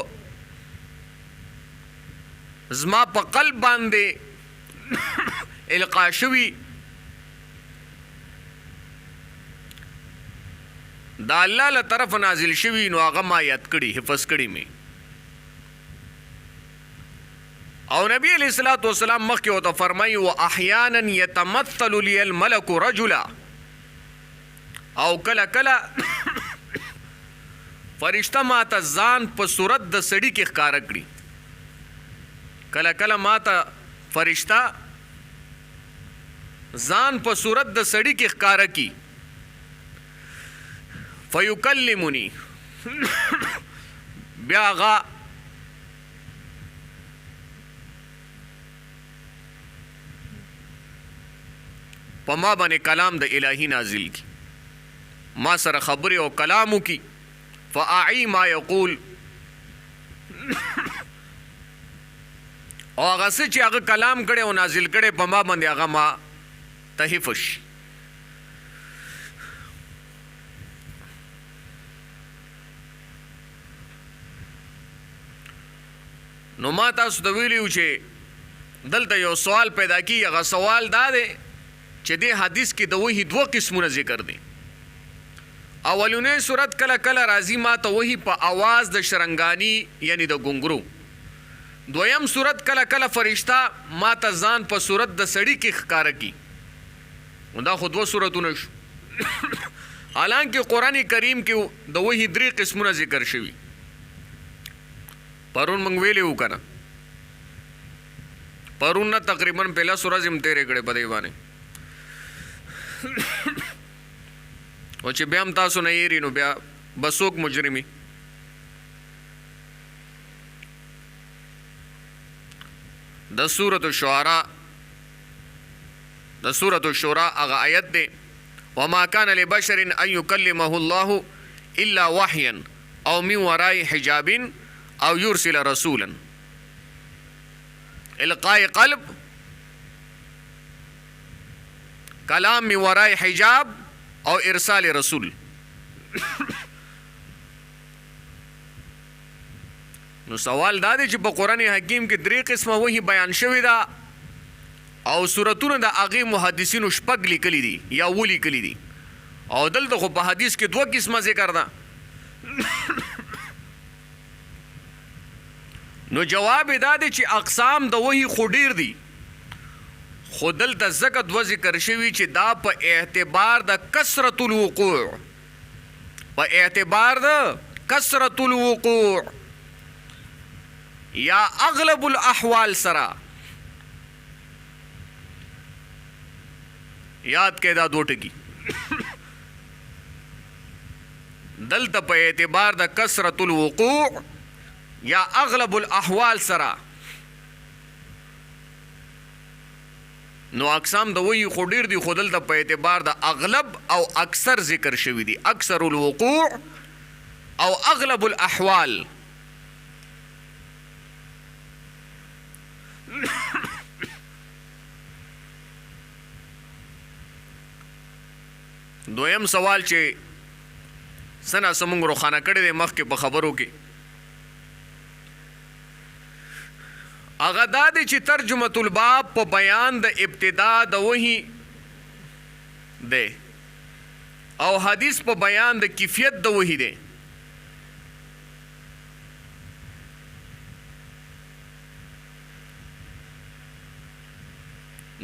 زما په قلب باندې القا شوي دا الله له طرف نازل شوي نو هغه ما یاد کړي، حفظ کړي مې. او نبی علیہ الصلوۃ والسلام مخکې ورته فرمایي واحیانا یتمثل لی الملک رجلا، او کله کله فرشتہ ماته ځان په صورت د سړي کې ښکاره کړي. کله کله ماته فرشتہ ځان په صورت د سړي کې ښکاره کړي. فیکلمنی، بیا هغه په ما باندې کلام د الهی نازل کی، ما سره خبرې او کلام وکي. فاعی ما یقول، او هغه څه چې هغه کلام کړي او نازل کړي په ما باندې هغه ما تحفظ. نو ما تاسو ته ویلیو چې دلته یو سوال پیدا کیږي. هغه سوال دا دی چې دې حدیث کې د وحی دوه قسمونه ذکر دي. اولونه صورت کله کله راځي ما ته وحی په आवाज د شرنګانی یعنی د ګونګرو. دویم صورت کله کله فرشتہ ما ته ځان په صورت د سړی کې ښکارا کی. دا خو دوه صورتونه شو. حالانکه قران کریم کې د وحی درې قسمونه ذکر شوي. پرون منګ ویلو کنه، پرون نه تقریبا پہلا سورہ زم تیرې کړه په دی باندې. او چې بیا هم تاسو نه یې رینو بیا بسوک مجرمي. د سورۃ الشعراء هغه آیت دی وما كان لبشر ان يكلمه الله الا وحيا او من وراء حجاب او يرسل رسولا. القاء قلب، کلام من وراء حجاب او ارسال رسول. نو سوال دا دی چې په قران حکیم کې درې قسمه وحی بیان شوی دا او سورتونه د هغه محدثینو شپږ لیکلي دي یا ولي کلی دي، او دلته خو په حدیث کې دوه قسمه ذکر ده. نو جواب دا دی چې اقسام د وحی خو ډیر دي، خو دلته ځکه دوه ذکر شوي چې دا په اعتبار د کثرت الوقوع، په اعتبار د کثرت الوقوع یا اغلب الاحوال سره. یاد کې دا دوه ټکی. دلته په اعتبار د کثرت الوقوع یا اغلب الاحوال سره نو اقسام د وی خو ډیر دی، خو دلته په اعتبار د اغلب او اکثر ذکر شوی دی، اکثر الوقوع او اغلب الاحوال. دویم سوال چې سنا سمونږ روخانه کړی دی مخکې په خبرو کې، هغه دا دی چې ترجمه الباب په بیان د ابتدا د وحی دی او حدیث په بیان د کیفیت د وحی دی.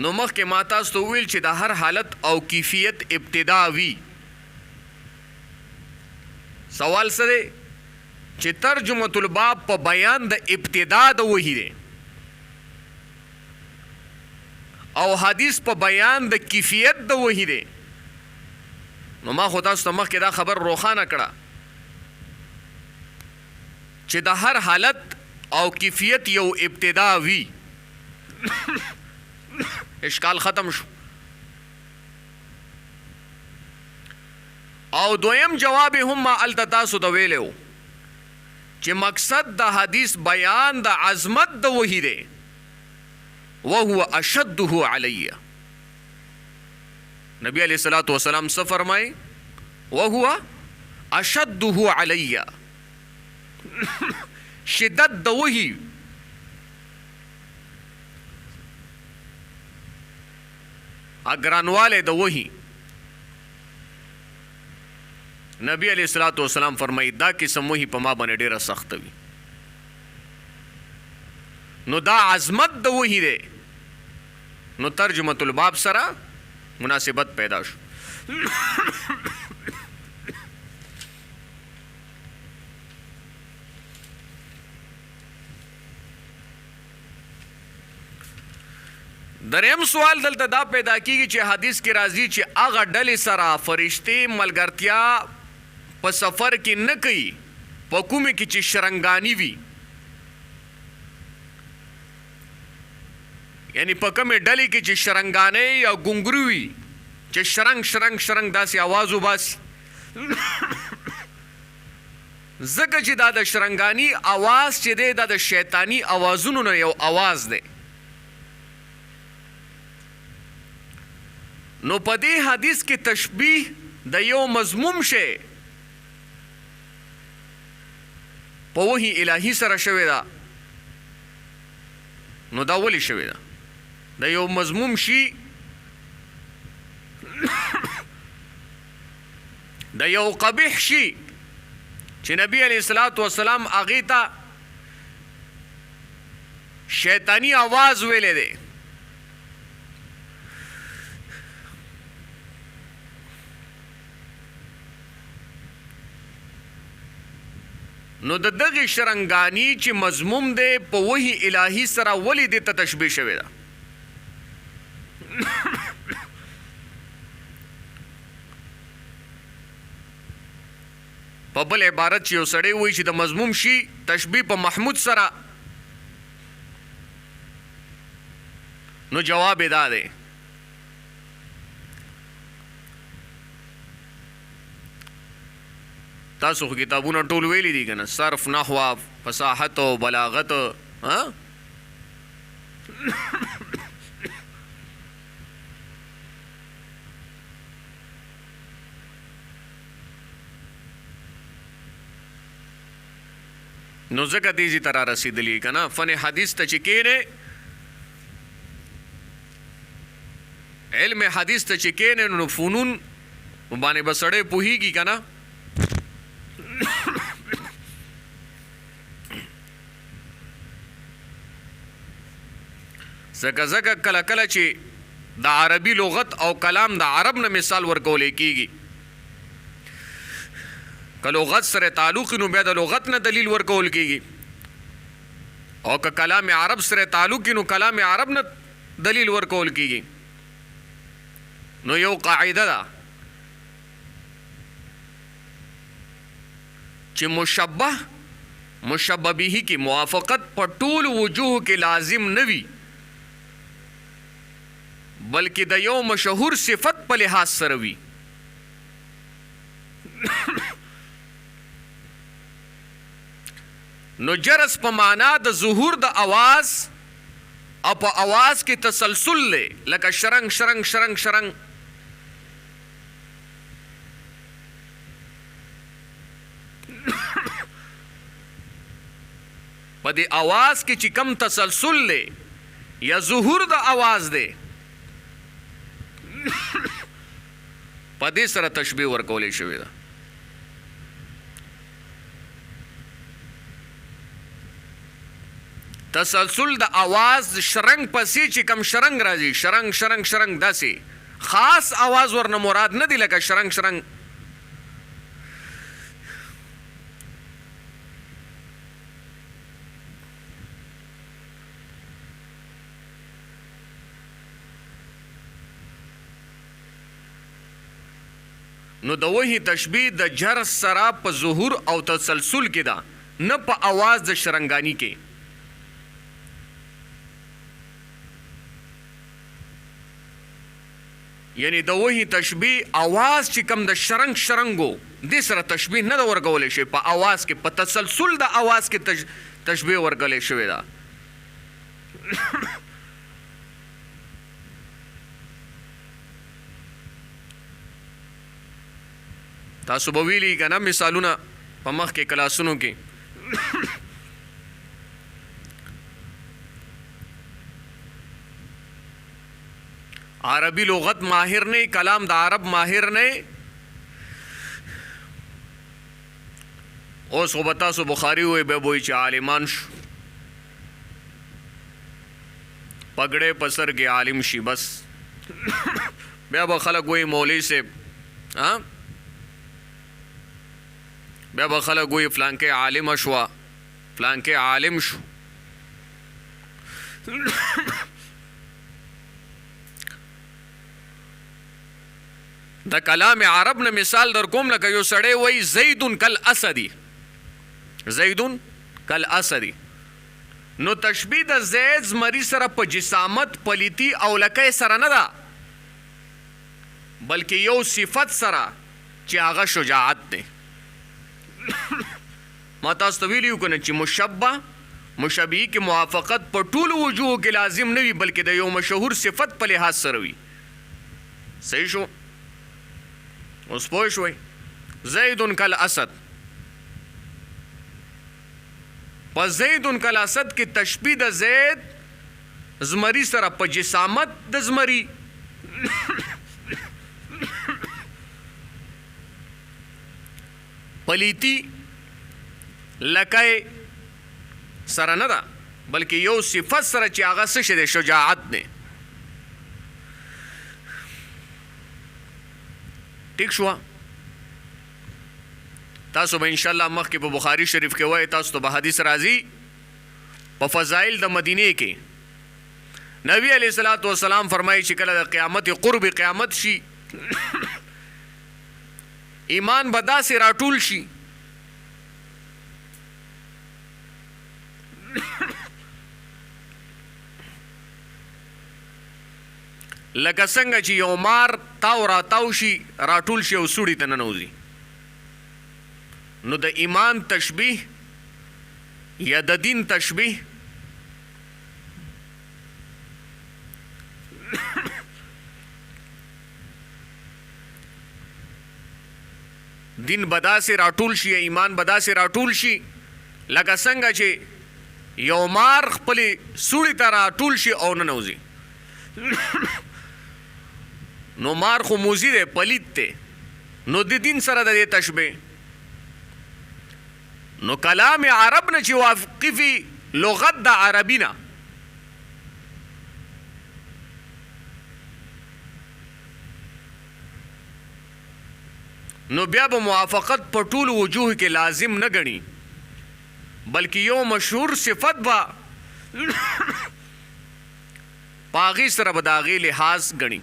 نو مخکې ما تاسو ته ویل چې د هر حالت او کیفیت ابتدا وي. سوال سره چې ترجمه الباب په بیان د ابتدا د وحی دی او حدیث په بیان د کیفیت د وحی دی، نو ما خو تاسو ته مخکې دا خبر روښانه کړه چې د هر حالت او کیفیت یو ابتدا وي. اشکال ختم شو. او دویم جواب هم ما الته تاسو ته ویلو چې مقصد د حدیث بیان د عظمت د وحی دی وهو اشده علی. نبی علیہ الصلوۃ والسلام څه فرمای؟ وهو اشده علی. شدت د وحی اگرانواله د وحی نبی علیہ الصلوۃ والسلام فرمای دا قسم وحی په ما باندې ډیره سخت وي. نو دا عظمت د وحی دی، نو ترجمه الباب سره مناسبت پیدا شو. دریم سوال دلته دا پیدا کیږي چې حدیث کې راځي چې هغه ډلې سره فرشتي ملګرتیا په سفر کې نه کوي په کومه کې چې شرنګانی وي، یعنی په کومه ډلې کې چې شرنګانې یا ګونګرو وي چې شرنګ شرنګ شرنګ داسې आवाज وباسي. ځکه چې دا د شرنګانی आवाज چې دی دا د شیطانی आवाजونو نه یو आवाज دی. نو په دې حدیث کې تشبیه د یو مضموم شی په وحی الهی سره شوی دا. نو دا ولی شوی دا؟ د یو مضموم شی د یو قبیح شی چې نبی علیہ الصلوۃ والسلام هغې ته شیطانی आवाज ویلې دی. نو د دغه شرنګانی چې مضموم دی په وحی الهی سره ولی د تشبیه شوی دا. په بل عبارت چې یو سړی وایي چې د مضموم شي تشبیه په محمود سره، نو جواب دا دی تاسو خو کتابونه ټول ویلي دي کنه، صرف، نحو، فصاحت او بلاغت. ها نو ځکه دیزی ترا رسیدلی کنه فن حدیث ته چې کینه، علم حدیث ته چې کینه نو فنون باندې بسړې پوهیږي کنه. زکه کله کله چې د عربي لغت او کلام د عرب نه مثال ورکول کیږي، که لغت سره تعلق نو بیا د لغت نه دلیل ورکول کیږي، او که کلام عرب سره تعلق نو کلام عرب نه دلیل ورکول کیږي. نو یو قاعده ده چې مشبه به کی موافقت په ټول وجوه کې لازم نوي بلکې د یو مشهور صفت په لحاظ سره وي. نو جرس په معنا د ظهور د आवाज او په आवाज کې تسلسل لې لکه شرنګ شرنګ شرنګ شرنګ. په دې आवाज کې چې کم تسلسل لې یا ظهور د आवाज دی په دې سره تشبیه ورکولې شوې ده. تسلسل د आवाज شرنګ پسې چې کم شرنګ راځي شرنګ شرنګ شرنګ داسې خاص आवाज ورنه مراد نه دی لکه شرنګ شرنګ. نو د وحی تشبیه د جرس سره په ظهور او تسلسل کې ده نه په आवाज د شرنګانی کې. یعنی د وحی تشبیه आवाज چې کم د شرنګ شرنګو دې سره تشبیه نه ورکولې شي په आवाज کې په تسلسل د आवाज کې تشبیه ورکولې شوی ده. تاسو به ویلي کنه مثالونه په مخ کې کلاسونو کې عربي لغت ماهر نه کلام د عرب ماهر نه. اوس خو به تاسو بخاري وای به وای چې عالمان شو پګړې په سر کې عالم شي بس بیا به خلک وای مولوي صاحب ها بیا به خلک وای فلانکې عالم شو فلانکې عالم شو. د کلام عرب نه مثال در کوم لکه یو سړی وای زیدن کل اسدی زیدن کل اسدی. نو تشبیه د زید زمری سره په جسامت پلیتی او لکه سره نه ده بلکې یو صفت سره چې هغه شجاعت دی. ما تاسو ته ویلو کنه چې مشبه کې موافقت په ټول وجوه کې لازم نه وي بلکې د یو مشهور صفت په لحاظ سره وي. صحیح شو؟ اوس پوه شوي زیدن کل اسد په زیدن کل اسد کې تشبیه د زید زمری سره په جسامت د زمری پلیتی لکه سره نه ده بلکې یو صفت سره چې هغه څه شي شجاعت دی. ٹھیک شو؟ تاسو به ان شاء الله مخکې په بخاری شریف کې وای تاسو ته به حدیث راځي په فضائل د مدینه کې نبی علیہ الصلوۃ والسلام فرمایي چې کله د قیامت قرب قیامت شي ایمان بدا سے راټول شي لکه څنګه چې یو مار تاو را تاو شي راټول شي او سوړي ته ننوځي. نو د ایمان تشبیه یا د دین تشبیه دین بدا سے راټول شي ایمان بدا سے راټول شي لکه څنګه چې یو مار خپل سوړي ته راټول شي او ننوځي. نو مار خو موزی دی پلیت دی نو د دین سره د دې تشبیه. نو کلام عرب نه چې واقفي لغت د عربی نه نو بیا به موافقت په ټول وجوه کې لازم نه ګڼي بلکې یو مشهور صفت به پاغي سره به د هغې لحاظ ګڼي.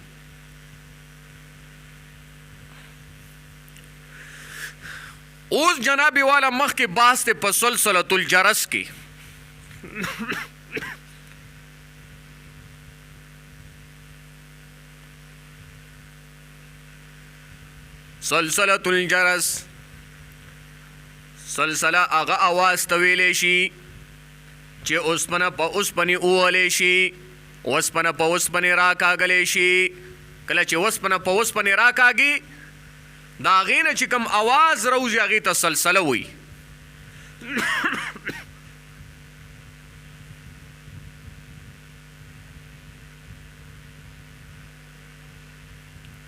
اوس جناب والا مخکې بحث ته په سلسله الجرس کې سلسله الجرس سلسله هغه اواز ته ویلی شي چې اوسپنه په اوسپنې ووهلی شي اوسپنه په اوسپنې راکاږلی شي کله چې اوسپنه په اوسپنې راکاږي د هغې نه چې کوم اواز راوځي هغې ته سلسله وایي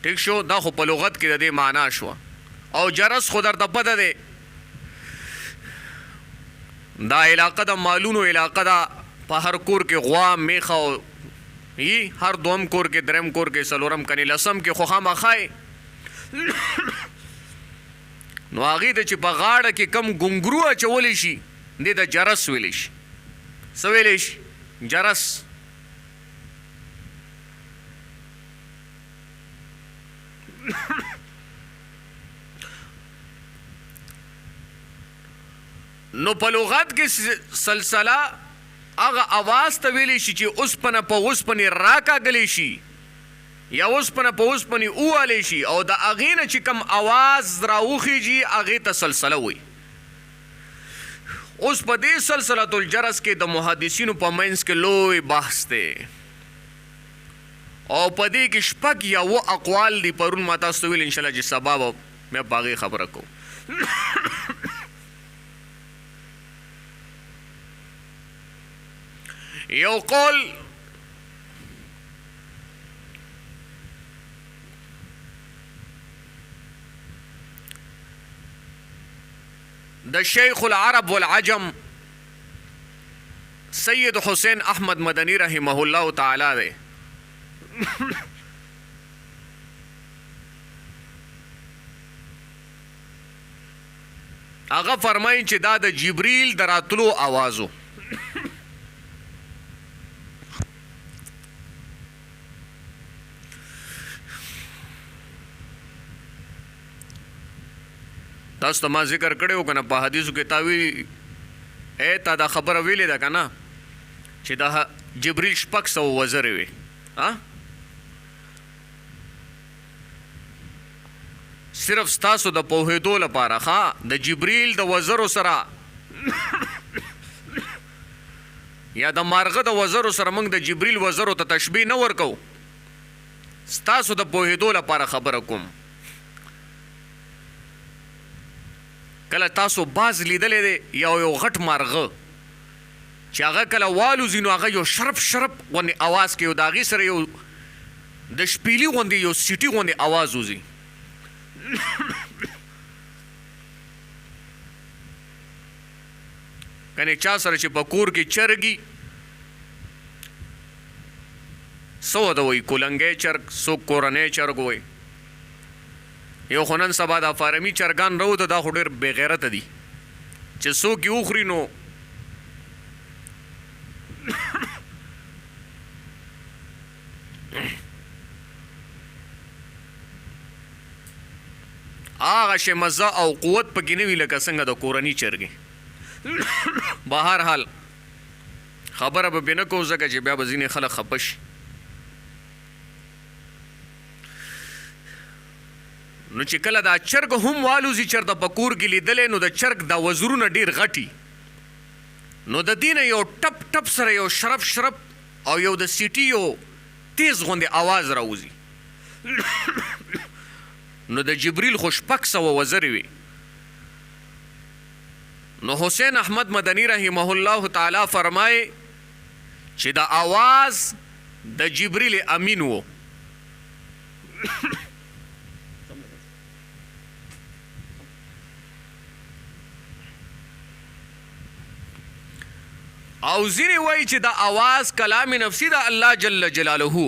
ٹھیک شو دا خو په لغت کې د دې معنا شوه او جرس خو درته پته دی دا علاقه د مالونو علاقه ده په هر کور کې غوا میخه یي هر دوم کور کې درم کور کې څلورم کنې لسم کې خو خامخا نو هغې ته چې په غاړه کې کم ګونګرو اچولی شي دې د جرس ویلی شي څه ویلی شي جرس نو په لغت کې سلسله هغه اواز ته ویلی شي چې اوسپنه په اوسپنې راکاږلی شي یا اوسپنه په اوسپنې ووهلی شي او د هغې نه چې کوم اواز راوخیږي هغې ته سلسله وایي اوس په دې سلسله الجرس کې د محدثینو په منځ کې لوی بحث دی او په دې کې شپږ یا اووه اقوال دي پرون ما تاسو ته ویل انشاءالله چې سبا به مې په هغې خبره کوم یو قول د شیخ العرب والعجم سید حسین احمد مدنی رحمه الله تعالی دی هغه فرمایي چې دا د جبریل د راتلو اوازو تاسو ته ما ذکر کړی و که نه په حدیثو کې تا وی تا دا خبره ویلې ده که نه چې دا جبریل 600 وزرې وي صرف ستاسو د پوهېدو لپاره ښه د جبریل د وزرو سره یا د مارغه د وزرو سره موږ د جبریل وزرو ته تشبیه نه ورکو ستاسو د پوهېدو لپاره خبره کوم کله تاسو باز لیدلی دی یو غټ مارغه چې هغه کله والوځي نو هغه یو شرپ شرپ غوندې اواز کوي د هغې سره یو د شپیلي غوندې یو سیټي غوندې اواز وځي کنې چا سره چې په کور کې چرګي څه ورته وایي کولنګی چرګ څوک کورنی چرګ وایي یو خو نن سبا دا فارمي چرګان راوته دا خو ډېر بېغیرته دي چې څوک یې وخوري نو هغه شی مزه او قوت پکې نه وي لکه څنګه د کورني چرګې بهر حال خبره به نه کوو ځکه چې بیا به ځینې خلک خفه شي نو چې کله دا چرګ هم والوځي چېرته په کور کې لیدلی نو د چرګ دا وزرونه ډېر غټي نو د دې نه یو ټپ ټپ سره یو شرپ شرپ او یو د سیټي یو تیز غوندې اواز راوځي نو د جبریل خو 600 وزرې وي نو حسین احمد مدنی رحمه الله تعالی فرمای چې د اواز د جبریل امین وو او ځینې وایي چې د اواز کلام نفسي د الله جل جلاله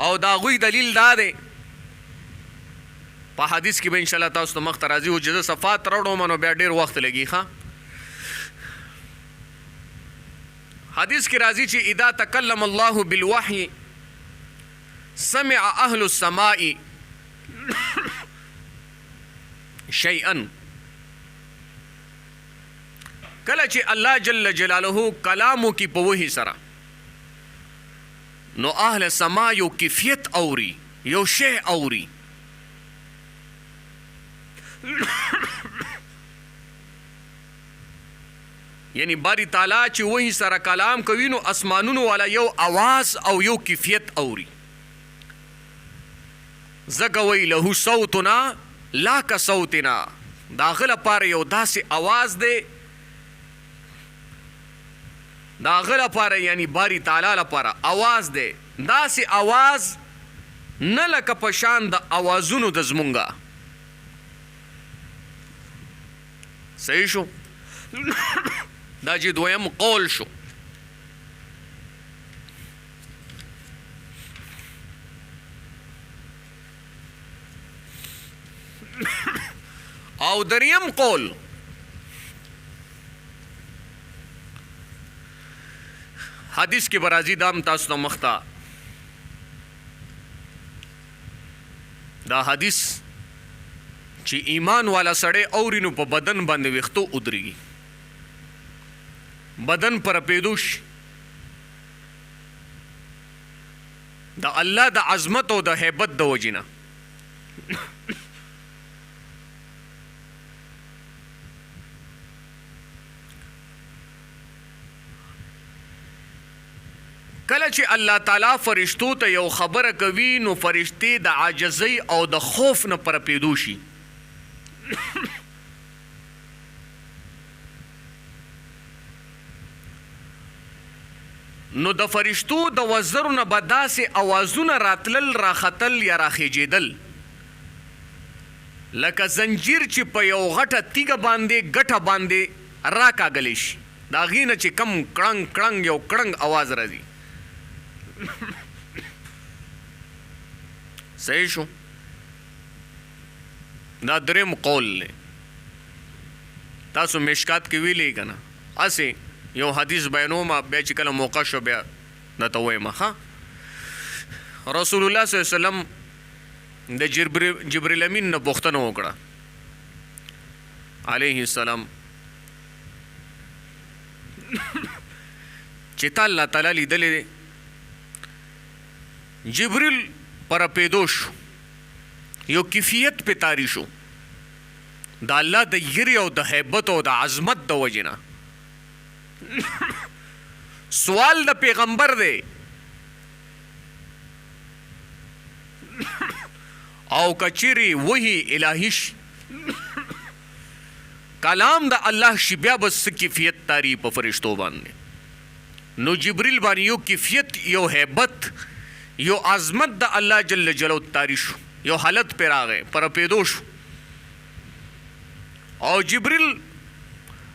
او د هغوی دلیل دا دی په حدیث کې به انشاءالله تاسو ته مخ ته راځي و چې زه صفات راوړم نو بیا ډېر وخت لګي ښه حدیث کې راځي چې اذا تکلم الله بالوحی سمع اهل السماء شیئا. کله چې الله جل جلاله کلامو کی په وحی سره نو اهل سما یو کیفیت اوري، یو شی اوري. یعنی باری تعالی چې وحی سره کلام کوي نو اسمانونو والا یو आवाज او یو کیفیت اوري. زګوي له صوتنا لا کا صوتنا، داخله پاره یو داسې आवाज دی، داخله پاره یعنی باری تعالی لپاره आवाज دی، داسې आवाज نه لکه پشان د आवाजونو د زمونږه. صحیح شو؟ دا چې دویم قول شو. او دریم قول حدیث کې برازي دام تاسو ته مختا دا حدیث چې ایمان والا سړی اوري نو په بدن باندې ویختو ودرېږي، بدن پر پیدوش د الله د عظمت او د هیبت د وجنه. کله چې الله تعالی فرشتو ته یو خبره کوي نو فرشتي د عاجزۍ او د خوف نه پر پیدوشي. نو د فرشتو د وزرو نه به داسې اوازونه راتلل، راختل یا راخیجېدل لکه زنجیر چې په یو غټه تیږه باندې ګټه باندې راکاږلی شي، د هغې نه چې کم کړنګ کړنګ یو کړنګ اواز راځي. صحیح شو؟ دا دریم قول دی. تاسو مشکات کې ویلی که نه، هسې یو حدیث بیانومه، بیا چې کله موقع شو بیا درته وایم. ښه، رسول الله صلی الله علیه وسلم د جبریل امین نه پوښتنه وکړه علیه السلام چې تا الله تعالی لیدلی دی. جبریل پر پیدو شو، یو کیفیت پې تاری شو د الله د یری او د هیبت او د عظمت د وجې نه. سوال د پیغمبر دی او کچری وحی الهی شي، کلام د الله شي، بیا بس کیفیت تاری په فرشتو باندې. نو جبریل باندې یو کیفیت، یو هیبت، یو عظمت د الله جل جلاله تاری شو، یو حالت پر راغی، پر پیدو شو. او جبریل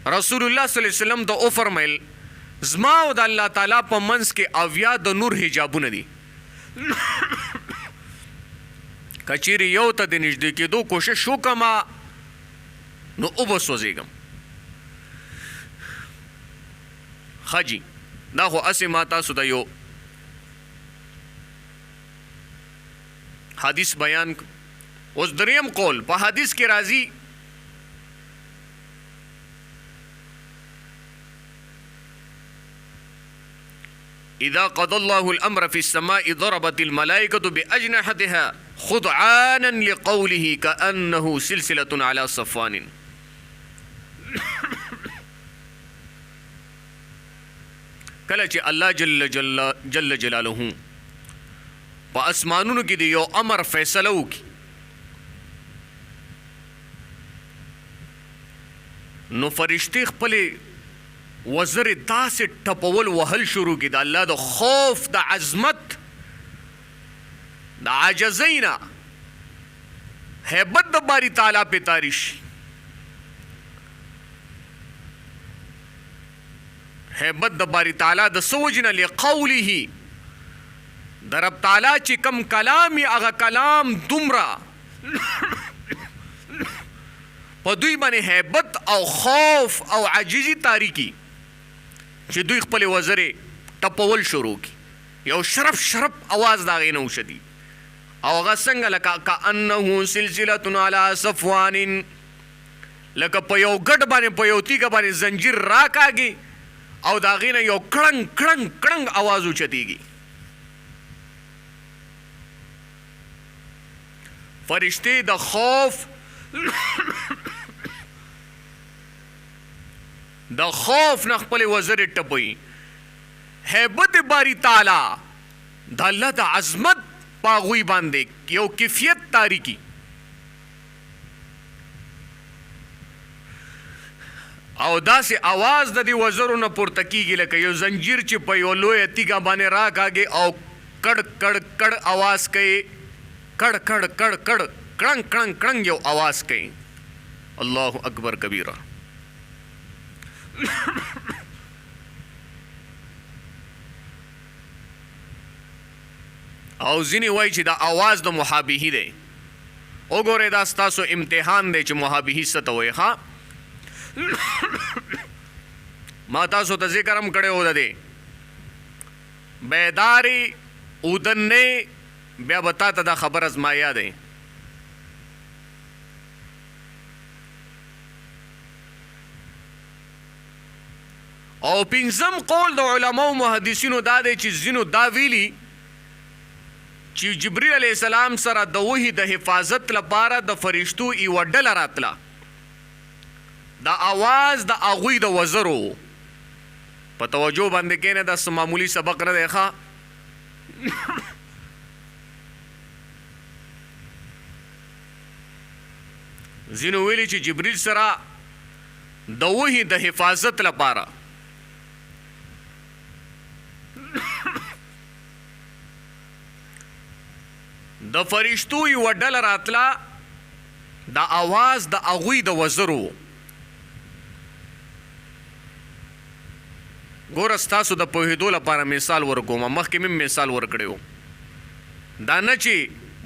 رسول الله صلی الله علیه وسلم ته او فرمایل زما او د الله تعالی په منځ کې اویا د نور حجابونه دي، کچیرې یو ته د نږدې کېدو کوشش وکړم نو اوبه سوځېږم. ښه جي، دا خو هسې ما تاسو ته یو حدیث بیان. اوس دریم قول په حدیث کې راځي اذا قضى الله الامر في السماء ضربت الملائكة باجنحتها خضعانا لقوله كأنه سلسلة على صفوان. کله چې الله جل جلاله په اسمانونو کې د یو امر فیصله وکړي نو فرشتې خپلې وزر داسې ټپول وهل شروع کړي د الله د خوف، د عظمت، د عاجزۍ نه، هیبت د باری تعالی پې تاری شي. هیبت د باری تعالی د څه وجې نه؟ لقوله، د رب تعالی چې کم کلام یې هغه کلام دومره په دوی باندې هیبت او خوف او عاجزي تاری کی چې دوی خپل وزرې ټپول شروع کی، یو شرف شرف आवाज دا غي نه وشدي او هغه څنګه لکه کأنه سلسلة علی صفوان، لکه په یو ګډ باندې په یو تیږه باندې زنجیر راکاږي او د هغې نه یو کړنګ کړنګ کړنګ اواز اوچتېږي. فرشتې د خوف د خوف نه خپلې وزرې ټپوي. هیبت باری تعالی د الله د عظمت په هغوی باندې یو کیفیت تاری کی او داسې اواز د دې وزرو نه پورته کېږي لکه یو زنجیر چې په یو لویه تیږه باندې راکاږي او کړ کړ کړ اواز کوي. کړ کړ کړ کړ کړنګ کړنګ کړنګ یو اواز کوي. الله اکبر کبیره. او ځینې وایي چې دا اواز د محابهي دی. وګورئ دا ستاسو امتحان دی چې محابهي څه ته وایي. ښه ما تاسو ته ذکر هم کړی و د دې بیداري اودنې بیا به تا ته دا خبر ازما یادی. او پنځم قول د علماو محدثینو دا دی چې ځینو دا ویلي چې جبرئیل علیه السلام سره د وحی د حفاظت لپاره د فرشتو یوه ډله راتله. دا آواز د هغوی د وزرو په توجه باندې کېنه. دا څه معمولي سبق نه دی. ښه ځینو ویلي چې جبرئیل سره د وحی د حفاظت لپاره د فرشتو یوه ډله راتله. دا آواز د هغوی د وزرو. ګوره ستاسو د پوهېدو لپاره مثال ورکوم. مخکې مې مثال ورکړی و. دا نه چې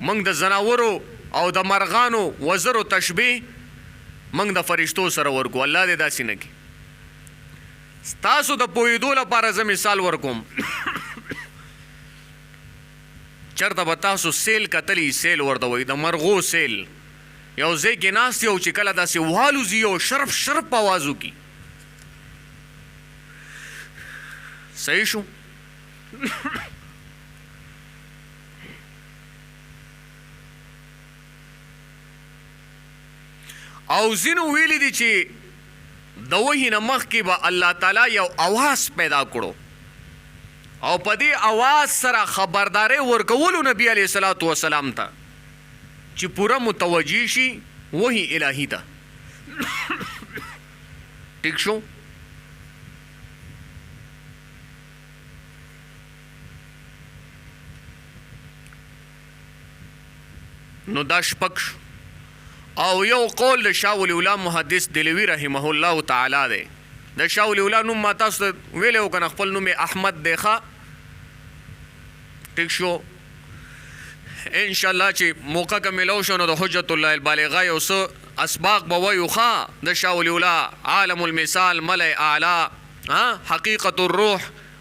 موږ د زناورو او د مرغانو وزرو تشبیه موږ د فرشتو سره ورکو. الله دې داسې نه کړي. ستاسو د پوهېدو لپاره زه مثال ورکوم. چرته به تاسو سیل کتلی، سیل ورته وایي، د مرغو سیل. یو ځای کې ناست یو چې کله داسې والوځي یو شرف شرف اواز وکړي. صحیح شو؟ او ځینو ویلي دي چې د وحي نه مخکې به الله تعالی یو اواز پیدا کړو او په دې اواز سره خبرداری ورکولو نبی علیه الصلاة والسلام ته چې پوره متوجه شي وحي الهي ته. ټیک شو؟ نو دا شپږ شو. او یو قول د شاه ولی الله محدث دلوي رحمه الله تعالی دی. د شاه ولی الله نوم ما تاسو ته ویلی و که نه، خپل نوم یې احمد دی. ښه ټیک شو؟ انشاءالله چې موقع که میلاو شو نو د حجت الله البالغه یو څه اسباق به وایو. ښه د شاه ولی الله عالم المثال ملئ اعلی حقیقت الروح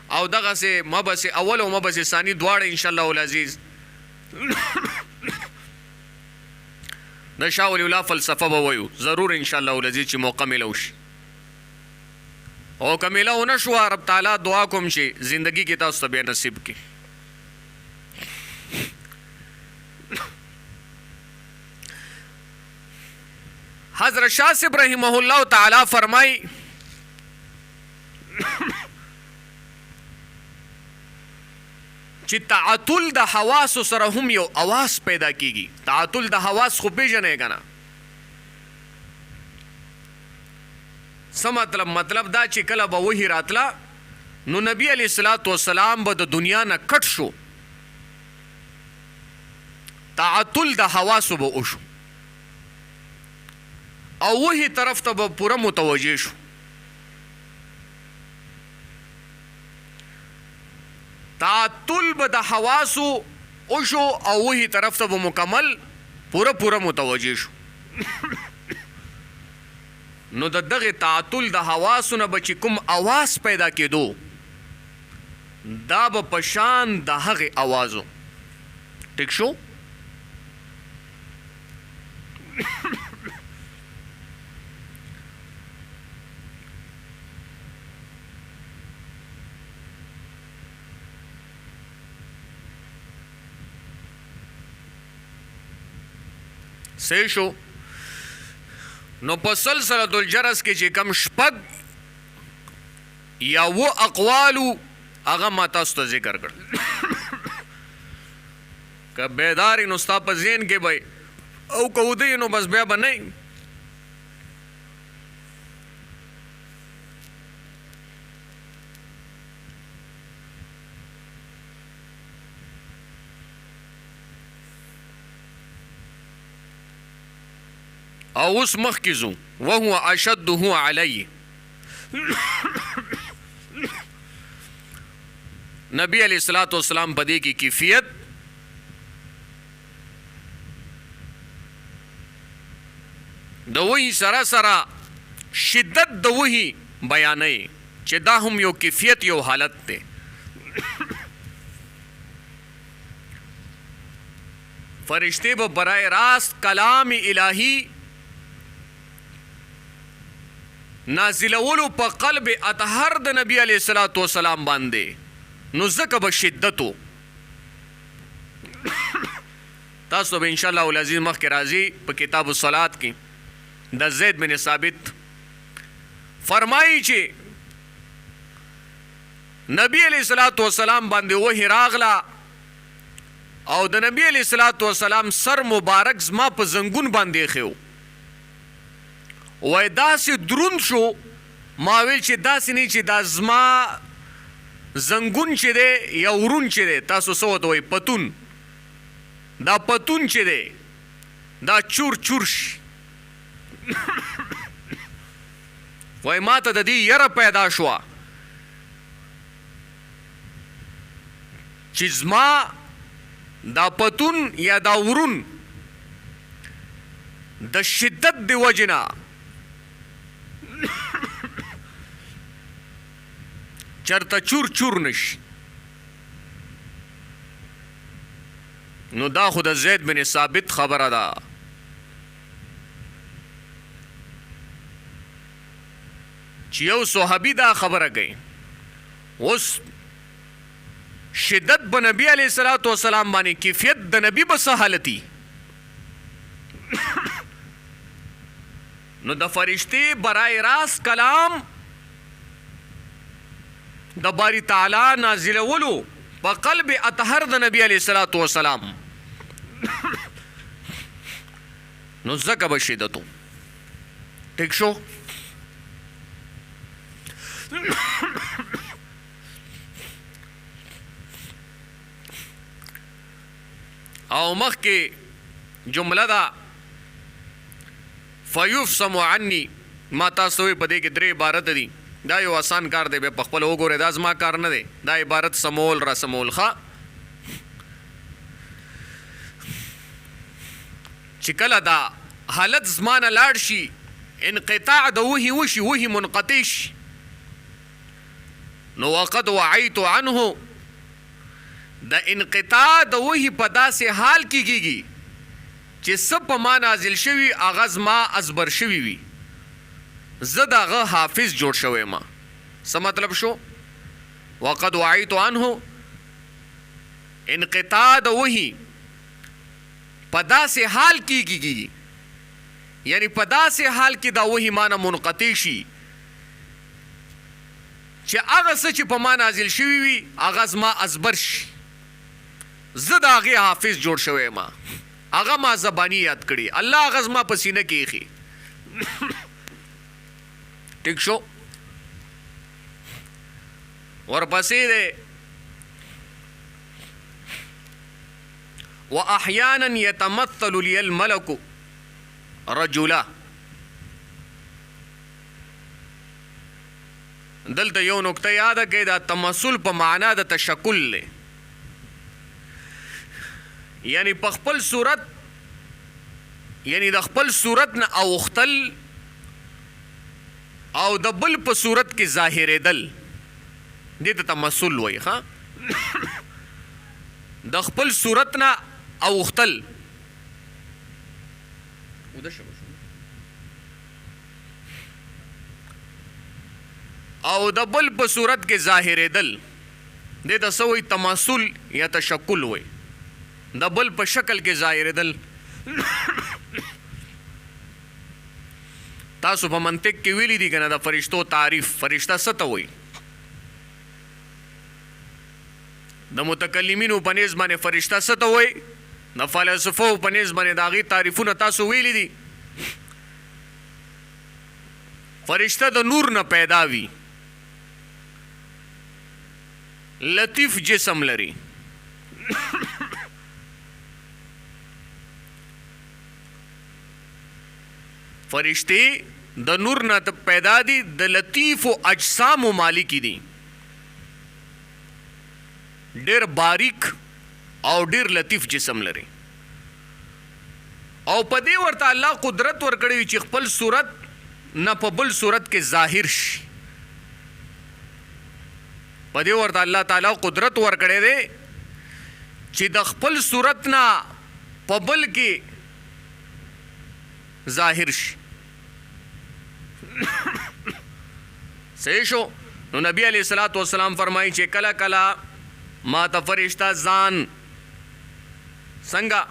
او دغسې مبس اول او مبس ثاني دواړه انشاءالله العزیز د شاه ولی الله فلسفه به وایو ضرور انشاءالله العزیز چې موقع میلاو شي. او که میلاو نه شوه رب تعالی دعا کوم چې زندگی کې تاسو ته بیا نصیب کړي. حضرت شاه صاحب رحمه الله تعالی فرمای چې تعطل د حواس سره هم یو اواز پیدا کیږي. تعطل د حواس خو پیژنې کنه. څه مطلب؟ مطلب دا چې کله به وحی راتله نو نبی علیه الصلاة والسلام به د دنیا نه کټ شو. تعطل د حواسو به وشو او وحی طرف ته به پوره متوجه شو. تعطل به د حواسو وشو او وحی طرف ته به مکمل پوره متوجه شو. نو د دغه تعطل د حواسو نه به چې کوم اواز پیدا کېدو دا به په شان د هغې اوازو. ټیک شو؟ صحیح شو. نو په سلسله الجرس کې چې کم شپږ یا و اقوالو هغه ما تاسو ته ذکر کړ. که بیداری نو ستا په ذهن کې به او که ودی نو بس بیا به نه. او اوس مخکې ځو وهو اشده علی. نبی علیہ الصلوۃ والسلام په دې کې کیفیت د وحی سره سره شدت د وحی بیانوي چې دا هم یو کیفیت یو حالت دی. فرشتے به برای راست کلام الہی نازلولو په قلب اطهر د نبی علیہ الصلوۃ والسلام باندې نو زکه به شدتو. تاسو به ان شاء الله العزیز مخکې راځي په کتاب الصلات کې د زید بن ثابت فرمایي چې نبی علیہ الصلوۃ والسلام باندې وحی راغلا او د نبی علیہ الصلوۃ والسلام سر مبارک زما په زنګون باندې خو وای داسې دروند شو. ما ویل چې داسې نه چې دا زما زنګون چې دی یا ورون چې دی تاسو څه ورته وایي پتون. دا پتون چې دی دا چور چور شي. وای ما ته د دې یره پیدا شوه چې زما دا پتون یا دا ورون د شدت دی وجنه چرته چور چور نشي. نو دا خو د زید بن ثابت خبره ده چې یو صحابي دا خبره کوي. اوس شدت به نبی علیہ الصلوۃ والسلام باندې کیفیت د نبی به څه حالتي. نو د فرشتي برای راست کلام د باری تعالی نازلولو په قلب اطهر د نبی علیہ الصلوۃ والسلام نو زکه به شدتو. ٹھیک شو. او مخکې جمله ده فیفصم عني ما تاسو په دې کې درې عبارت دي. دا یو آسان کار دی په خپل وګوره دا زما کار نه دی. دا عبارت سمول را سمول ښه چې کله دا حالت زمانه لاړ شي انقطاع د وحی وشي وحی منقطع شي نو وقد وعیت عنه د انقطاع د وحی په داسې حال کې کېږي چې څه په ما نازل شوي هغه زما ازبر شوي وي. زه د هغه حافظ جوړ شوی ما. څه مطلب شو؟ وقد وعیت عنه انقطاع د وحی په داسې حال کې کېږي یعنی په داسې حال کې دا وحی مانه منقطع شي چې هغه څه چې په ما نازل شوي وي هغه زما ازبر شي. زه د هغې حافظ جوړ شوی ما. هغه ما زبانی یاد کړي. الله هغه زما په سینه کې ایښي. ٹھیک شو. ورپسې دی واحیانا یتمثل لی الملک رجلا. دلته یو نکته یاده کړئ دا تمثل په معنا د تشکل دی یعنی په خپل صورت یعنی د خپل صورت نه اوختل او د بل په صورت کې ظاهرېدل دې ته تمثل وایي. ښه د خپل صورت نه اوختل او د بل په صورت کې ظاهرېدل دې ته څه وایي تمثل یا تشکل وایي. د بل په شکل کې ظاهرېدل تاسو په منطق کې ویلي دي کنه د فرشتو تعریف فرشتہ څه ته وایي د متکلمینو په نسبت باندې فرشتہ څه ته وایي د فلسفو په نسبت باندې د هغې تعریفونه تاسو ویلي دي فرشتہ د نور نه پیدا وي لطیف جسم لري فرشتي د نور نه پیدا دي د لطیف او اجسام مالک دي ډېر باریک او ډېر لطیف جسم لري او په دې ورته الله قدرت ورکړي چې خپل صورت نه په بل صورت کې ظاهر شي په دې ورته الله تعالی قدرت ورکړي دی چې د خپل صورت نه په بل کې ظاهر شي صحیح شو نو نبی علیہ الصلوۃ والسلام فرمایي چې کله کله ما ته فرشتہ ځان څنګه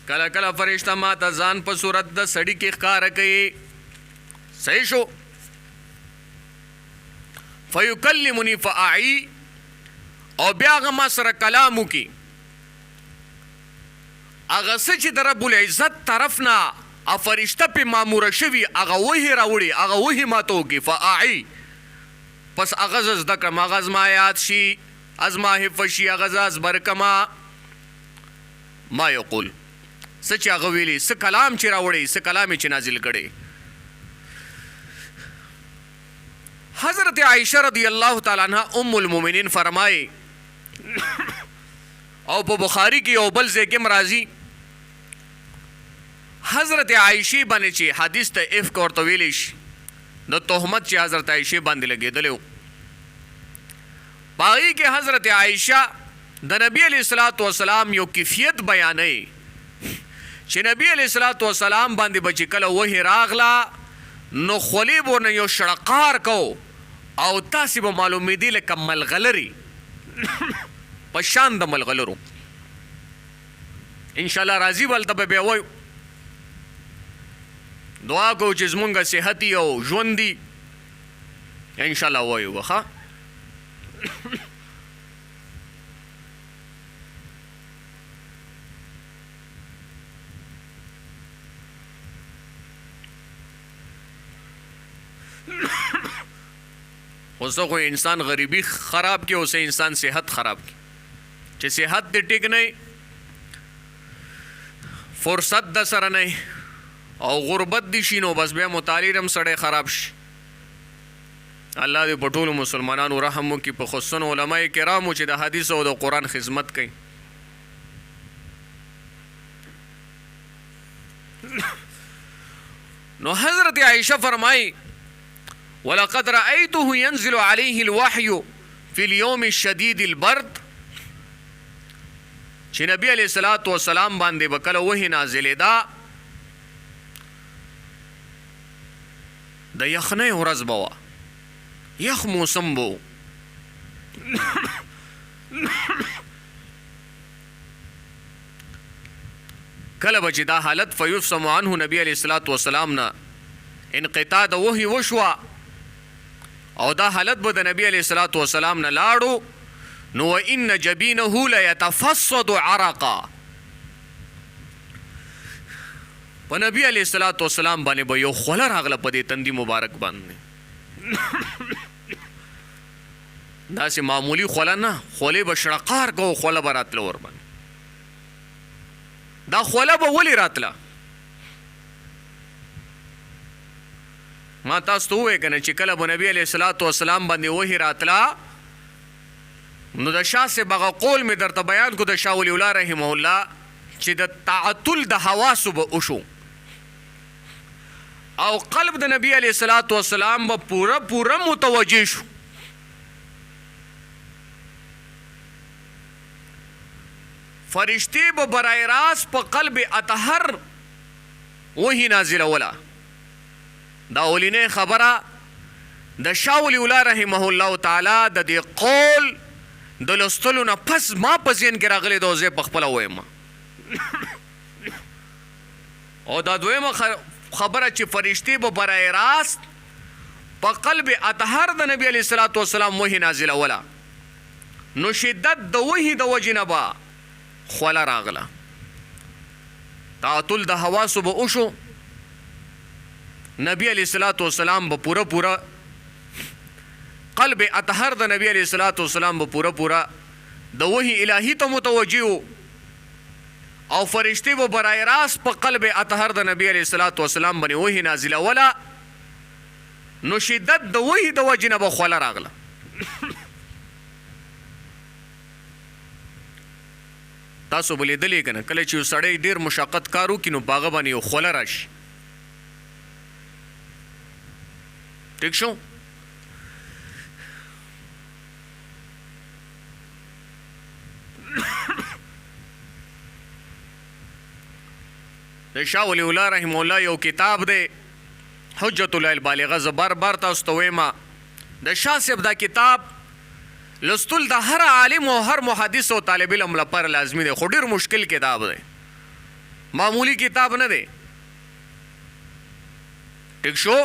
کله کله فرشتہ ما ته ځان په صورت د سړی کې ښکاره کوي صحیح شو فیکلمنی فاعی او بیا هغه ما سره کلام وکړي هغه څه چې د رب العزت طرف نه فرشته پې ماموره شوي هغه وحي راوړي هغه وحي ماته وکړي فاعی پس هغه زه زده کړم هغه زما یاد شي زما حفظ شي هغه زه ازبر کما ما یقول څه چې هغه ویلي څه کلام چې راوړی څه کلام یې چې نازل کړی حضرت عائشہ رضی اللہ تعالیٰ عنہ ام المومنین فرمائے او په بخاری کې او بل ځای کې راځي حضرت عائشہ باندې چې حدیث ته افک ورته ویلی شي د تهمت چې حضرت عائشہ باندې لګېدلی و په هغې کې حضرت عائشہ د نبی علیه الصلاۃ والسلام یو کیفیت بیانوي چې نبی علیه الصلاۃ والسلام باندې به چې کله وحی راغله نو خولې به ورنه یو شړقار کو او تاسې به معلومېدې لکه ملغلرې په شان د ملغلرو انشاءالله راځي به هلته به بیا وایو دعا کوو چې زمونږ صحتي او ژوندي انشاءالله وایو به ښه اوسه خو انسان غریبی خراب کی اوسه انسان صحت خراب کی چې صحت دې ټیک نه فرصت د سره نه او غربت دي شي نو بس بیا مطالعه هم سړی خراب شي الله دې په ټولو مسلمانانو رحم وکړي په خصوصا علماء کرامو چې د حدیث او د قرآن خدمت کوي نو حضرت عائشہ فرمائی وَلَقَدْ رَأَيْتُهُ يَنزِلُ عَلَيْهِ الْوَحْيُ فِي الْيَوْمِ الشَّدِيدِ الْبَرْدِ چې نبی علیہ الصلوۃ والسلام باندې به کله وحی نازلېده د یخنۍ ورځ به وه یخ موسم به کله به چې دا حالت فیفصم عنه نبی علیہ الصلوۃ والسلام نه انقطاع د وحی وشوه او دا حالت به د نبی علیہ الصلوۃ والسلام نه لاړو نو وان جبینه لیتفصد عرقا په نبی علیہ الصلوۃ والسلام باندې به یو خوله راغله په دې تندي مبارک باندې داسې معمولی خوله نه خولې به شړقار کو خوله به راتله ور باندې دا خوله به ولې راتله ما تاسو ته ووایې که نه چې کله به نبی علیہ الصلوۃ والسلام باندې وحی راتله نو د شاه صاحب هغه قول مې درته بیان کو د شاه ولی الله رحمه الله چې د تعطل د حواسو به وشو او قلب د نبی علیہ الصلوۃ والسلام به پوره متوجه شو فرشتي به برای راست په قلب اطهر وحی نازلوله دا اولینه خبره د شاه ولی الله رحمه الله تعالی د دې قول د لوستلو نه پس ما په ذهن کې راغلی دا زه په خپله وایم. او دا دویمه خبره چې فرشتې به برای راست په قلب اطهر د نبی علیه الصلاة والسلام وحی نازلوله، نو شدت د وحی د وجې نه به خوله راغله، تعطل د حواسو به وشو. نبی علیه الصلاة والسلام به پوره قلب اطهر د نبی علیه الصلاة والسلام به پوره د وحی الهی ته متوجه و، او فرشتې به برای راست په قلب اطهر د نبی علیه الصلاة والسلام باندې وحی نازلوله، نو شدت د وحی د وجې نه به خوله راغله. تاسو به لیدلی که نه کله چې یو سړی ډېر مشقت کار وکړي نو په هغه باندې یو خوله راشي. ټیک شو؟ د شاه ولی الله رحمه الله یو کتاب دی حجت الله البالغه، زه بار تاسو ته وایم د شاه صاحب دا کتاب لستل د هر عالم او هر محدث او طالب علم لپاره لازمي دی، خو ډېر مشکل کتاب دی، معمولی کتاب نه دی. ټیک شو؟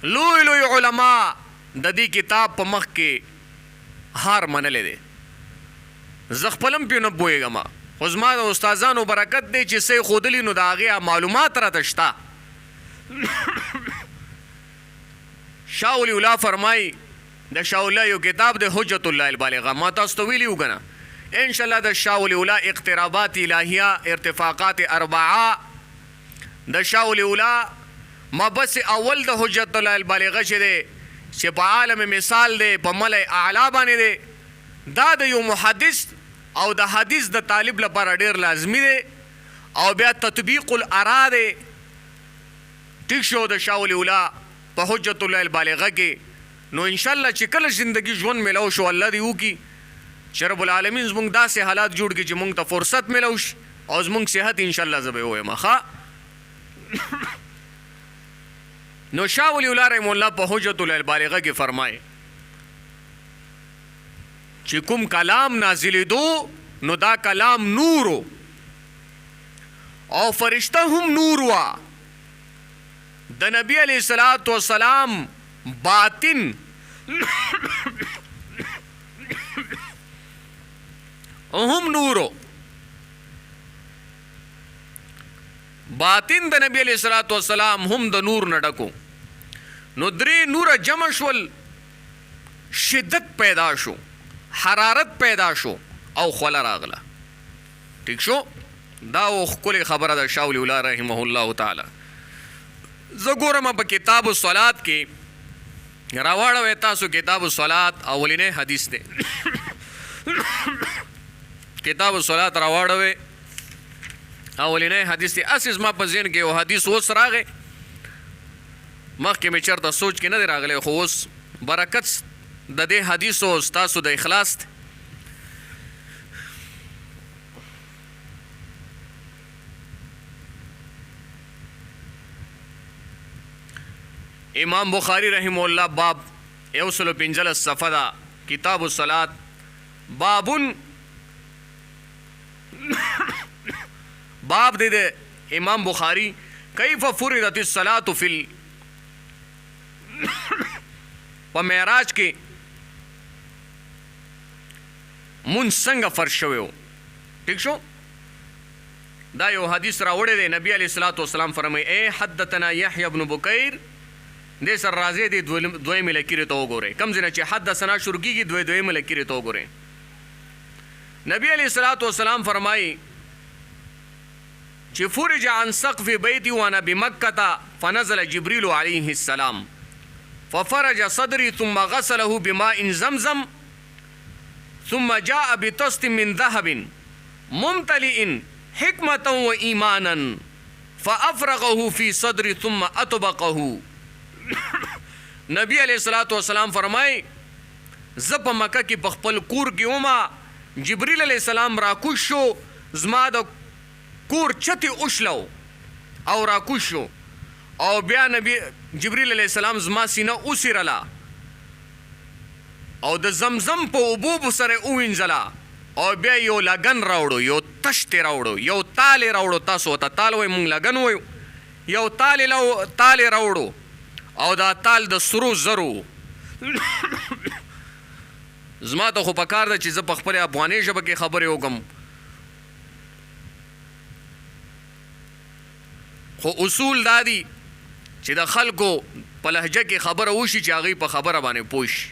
لوی علما د دې کتاب په مخ کې هار منلی دی. زه خپلم پې نه پوهېږم، خو زما د استادانو برکت دی چې څه یې ښودلي نو د هغې معلومات راته شته. شاه ولی الله فرمایي د شاه الله یو کتاب د حجت الله البالغه، ما تاسو ته ویلي وو که نه انشاءالله د شاه ولی الله اقترابات الهیه ارتفاقات اربعه د شاه ولی الله مبس اول د حجت الله البالغه چې دی چې په عالم مثال دی په ملع اعلی باندې دی، دا د یو محدث او د حدیث د طالب لپاره ډېر لازمي دی. او بیا تطبیق الارا دی. ټیک شو؟ د شاه ولی الله په حجت الله البالغه کې نو انشاءالله چې کله زندگی ژوند میلاو شو الله دې وکړي چې رب العالمین زمونږ داسې حالات جوړ کړي چې مونږ ته فرصت میلاو شي او زمونږ صحت انشاءالله زه به یې ووایم ښه. نو شاه ولی الله رحمه الله په حجت الله البالغه کې فرمایي چې کوم کلام نازلېدو نو دا کلام نورو او فرشته هم نور وا. د نبی علیه الصلاة والسلام باطن هم نورو، باطن د نبی علیه الصلاة والسلام هم د نور نه ډکو. نو درې نوره جمع شول، شدت پیدا شو، حرارت پیدا شو او خوله راغله. ٹھیک شو؟ دا و ښکلې خبره ده شاه ولی الله رحمه الله تعالی. زه ګورم په کتاب الصلات کې راواړوئ تاسو کتاب الصلات اولینی حدیث دی. کتاب الصلات راواړوئ اولینی حدیث دی. اسې زما په ذهن کې یو حدیث اوس راغی، مخکې مې چېرته سوچ کې نه دی راغلی، خو اوس برکت د دې حدیثو ستاسو د اخلاص دی. امام بخاری رحمه الله باب 115 صفحه دا کتاب الصلات بابن باب دے امام بخاری کیف فرضت الصلاة فی په معراج کې مون څنګه فرض شوی و. ٹھیک شو؟ دا یو حدیث راوړی دی، نبی علیه الصلاة والسلام فرمایي اے حدثنا یحیی بن بکیر دې سر راځي دی دویمې لکیرې ته وګورئ، کم ځای نه چې حدثنا شروع کېږي دویمې لکیرې ته وګورئ. نبی علیه الصلاة والسلام فرمایي چې فرج عن سقف بیتی وانا بمکة فنزل جبریل علیه السلام ففرج صدری ثم غسله بماء زمزم ثم جاء بطست من ذهب ممتلئ حکمة وإيمانا فأفرغه في صدری ثم أطبقه. نبی علیہ الصلوۃ والسلام فرمای زه په مکه کې په خپل کور کې وما جبرئیل علیہ السلام راکوش شو، زما د کور چتی اوشلو او راکوش شو، او بیا نبی جبرئیل علیہ السلام زما سینه اوسیرلا او د زمزم په اوبو سره ووینځله او بیا یو لګن راوړو، یو تشتې راوړو، یو تالې راوړو. تاسو ته تال وایي، موږ لګن وایو. یو تالې راوړو او دا تال د سرو زرو. زما ته خو پکار ده چې زه په خپلې افغاني ژبه کې خبرې وکړم، خو اصول دا دي چې د خلکو په لهجه کې خبره وشي چې هغوی په خبره باندې پوه شي.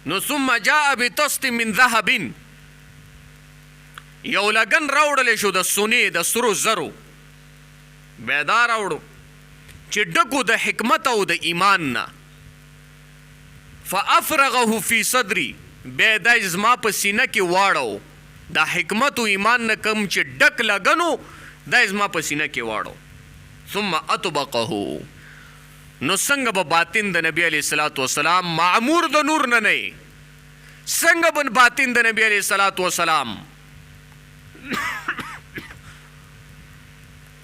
نو ثم جاء بطست من ذهب، یو لګن راوړلی شو د سونې د سرو زرو، بیا دا راوړو چې ډکو د حکمت او د ایمان نه. فافرغه فی صدری، بیا دا زما په سینه کې واړو، د حکمت او ایمان نه کم چې ډک لګنو دا زما په سینه کې واړو. ثم اطبقه، نو څنګه به باطن د نبی علیه الصلاۃ والسلام معمور د نور نه نه، څنګه به باطن د نبی علیه الصلاۃ والسلام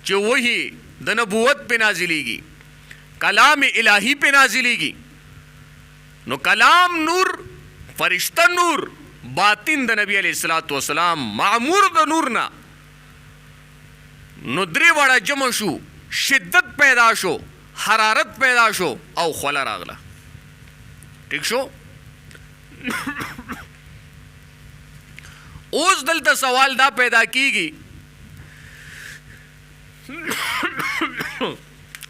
چې وحی د نبوت پہ نازلیږي، کلام الہی پہ نازلیږي. نو کلام نور، فرشتہ نور، باطن د نبی علیہ الصلوۃ والسلام معمور د نور نه. نو درې واړه جمع شو، شدت پیدا شو، حرارت پیدا شو او خوله راغله. ٹھیک شو؟ اوس دلته سوال دا پیدا کیږي،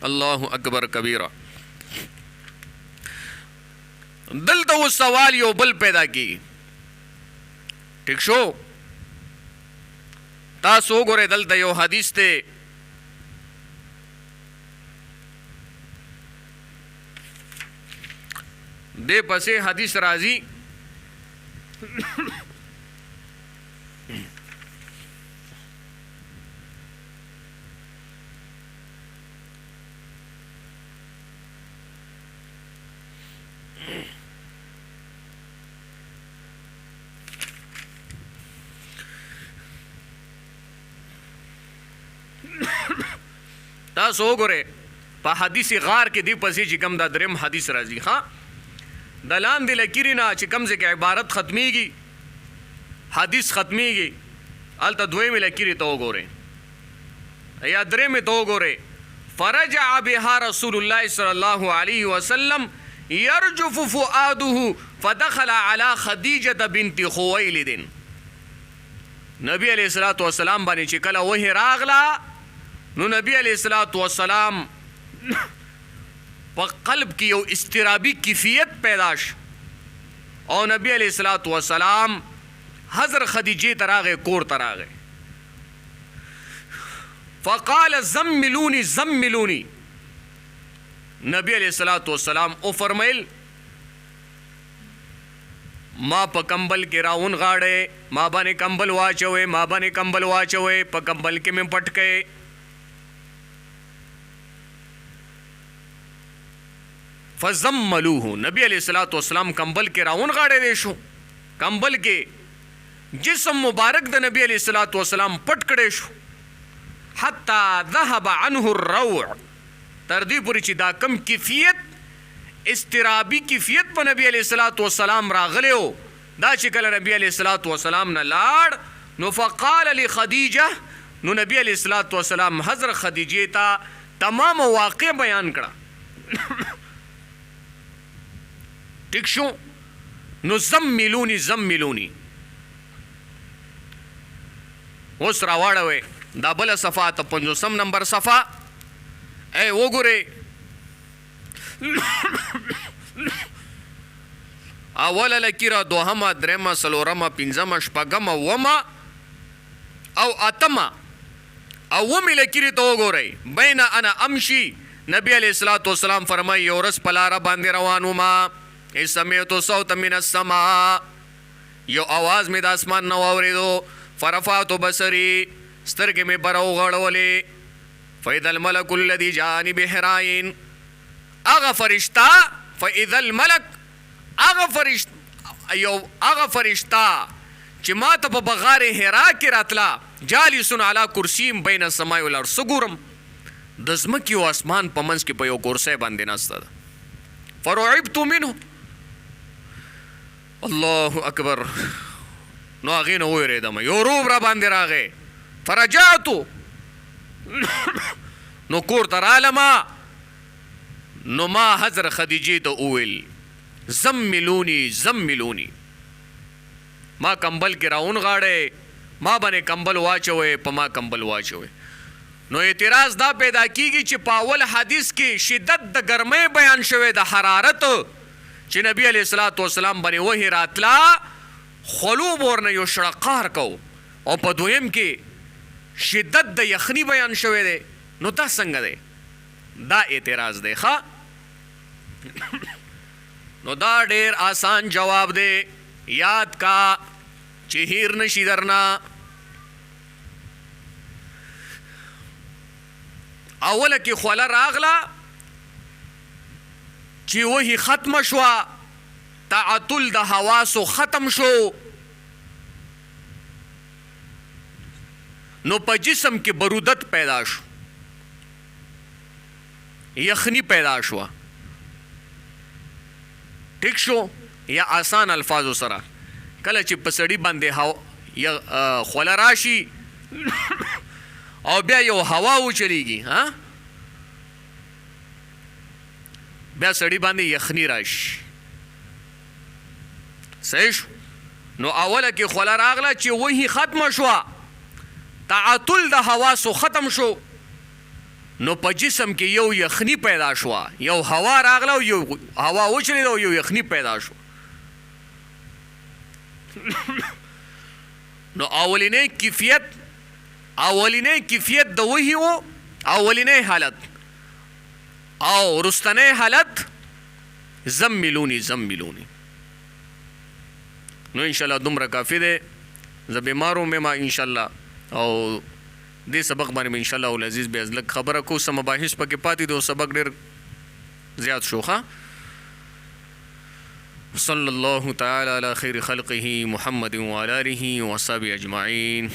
الله اکبر کبیره، دلته و سوال یو بل پیدا کی. ٹھیک شو؟ تاسو وګورئ دلته یو حدیث ته دې پسې حدیث راځي تاسو وګورئ په حدیث غار کې دی پسې چې کوم دا دریم حدیث راځي، ها د لاندې لکیرې نه چې کوم ځای کې عبارت ختمیږي، حدیث ختمیږي، هلته دویمې لکیرې ته وګورئ یا درېمې ته وګورئ. فرجع بها رسول الله صلی الله علیه وسلم يرجف فؤاده فدخل على خدیجة بنت خویلد. نبی علیہ الصلوۃ والسلام باندې چې کله وحی راغله نو نبی علیہ الصلوۃ والسلام په قلب کې یو استرابی کیفیت پیدا شو او نبی علیہ الصلوۃ والسلام حضرت خدیجه تراغه کور تراغه. فقال زملونی زملونی، نبی علیہ الصلوۃ والسلام او فرمایل ما په کمبل کې راون غاړې، ما باندې کمبل واچوي، ما باندې کمبل واچوي، په کمبل کې مې پټ کړي. فزملوه، نبی علیہ الصلوۃ والسلام کمبل کې راون غاړې دی شو، کمبل کې جسم مبارک د نبی علیہ الصلوۃ والسلام پټ کړي شو. حتی ذهب عنه الروع، تر دې پورې چې دا کم کیفیت استرابی کیفیت په نبی علیہ الصلوۃ والسلام راغلی و، دا چې کله نبی علیہ الصلوۃ والسلام نه لاړ نو فقال لخدیجه، نو نبی علیہ الصلوۃ والسلام حضرت خدیجه ته تمام واقع بیان کړه. ٹھیک شو؟ نو زملونی زملونی. اوس راواړوئ دا بله صفحه ته 50 نمبر صفحه، ای وګورئ اوله لکیره، دوهمه، درېمه، څلورمه، پنځمه، شپږمه، اومه او اتمه. اومې لکیرې ته وګورئ، بین انا امشي، نبی علیہ الصلوۃ والسلام فرمایي یو ورځ په لاره باندې روان وما، سمعت صوتا من السماء، یو آواز مې د اسمان نه واورېدو، فرفعت بصري، سترګې مې بره وغړولې، فاذا الملک الذي جاءني بحراء، اغه فرشتہ، فاذا الملک، اغه فرشتہ چې ما ته په بغار حرا کې راتله، جالسون علی کرسیم بین السماء والارض، ګورم د ځمکې او اسمان په منځ کې په یو کرسۍ باندې ناسته ده. فرعبت منه، الله اکبر. نو هغې نه وویرېدم، یو روب را باندې راغی. فرجعتو، نو کور ته رالمه. نو ما حضرت خدیجې ته وویل زملونی زملونی، ما کمبل کې راون غاړی، ما باندې کمبل واچوئ، په ما کمبل واچوئ. نو اعتراض دا پیدا کیږي چې په اول حدیث کې شدت د ګرمۍ بیان شوی، د حرارت، چې نبی علیه الصلاۃ والسلام باندې وحی راتلا خلوب ورنه یو شړقار کو، او په دویم کې شدت د یخنی بیان شوی دی. نو دا څنګه دی؟ دا اعتراض دی. ښه، نو دا ډیر آسان جواب دی، یاد کا چې هیر نشي درنا. اوله کې خوله راغله چې وحی ختم شوه، تعطل د حواسو ختم شو، نو په جسم کې برودت پیدا شو، یخنی پیدا شوه. ٹھیک شو؟ یا آسان الفاظو سره کله چې په سړي باندې خوله راشي او بیا یو هوا وچلیږي، ها، بیا سړي باندې یخنی راشي. صحیح شو؟ نو اوله کې خوله راغله چې وحی ختمه شوه، تعطل د حواسو ختم شو، نو په جسم کې یو یخنی پیدا شوه، یو هوا راغله او یو هوا وچلیده او یو یخنی پیدا شو. نو اولینی کیفیت د وحی و، اولینی حالت، او رستنی حالت زملونی زملونی. نو انشاءاللہ دومره کافی دی. زه بیمارو مېما انشاءالله، او دې سبق باندې مې انشاءالله العزیز بیا لږ خبره کو، څه مباحث پکې پاتې دي او سبق ډېر زیات شو. ښه، صلی الله تعالی علی خیر خلقه محمد وعلی آله وصحبه اجمعین.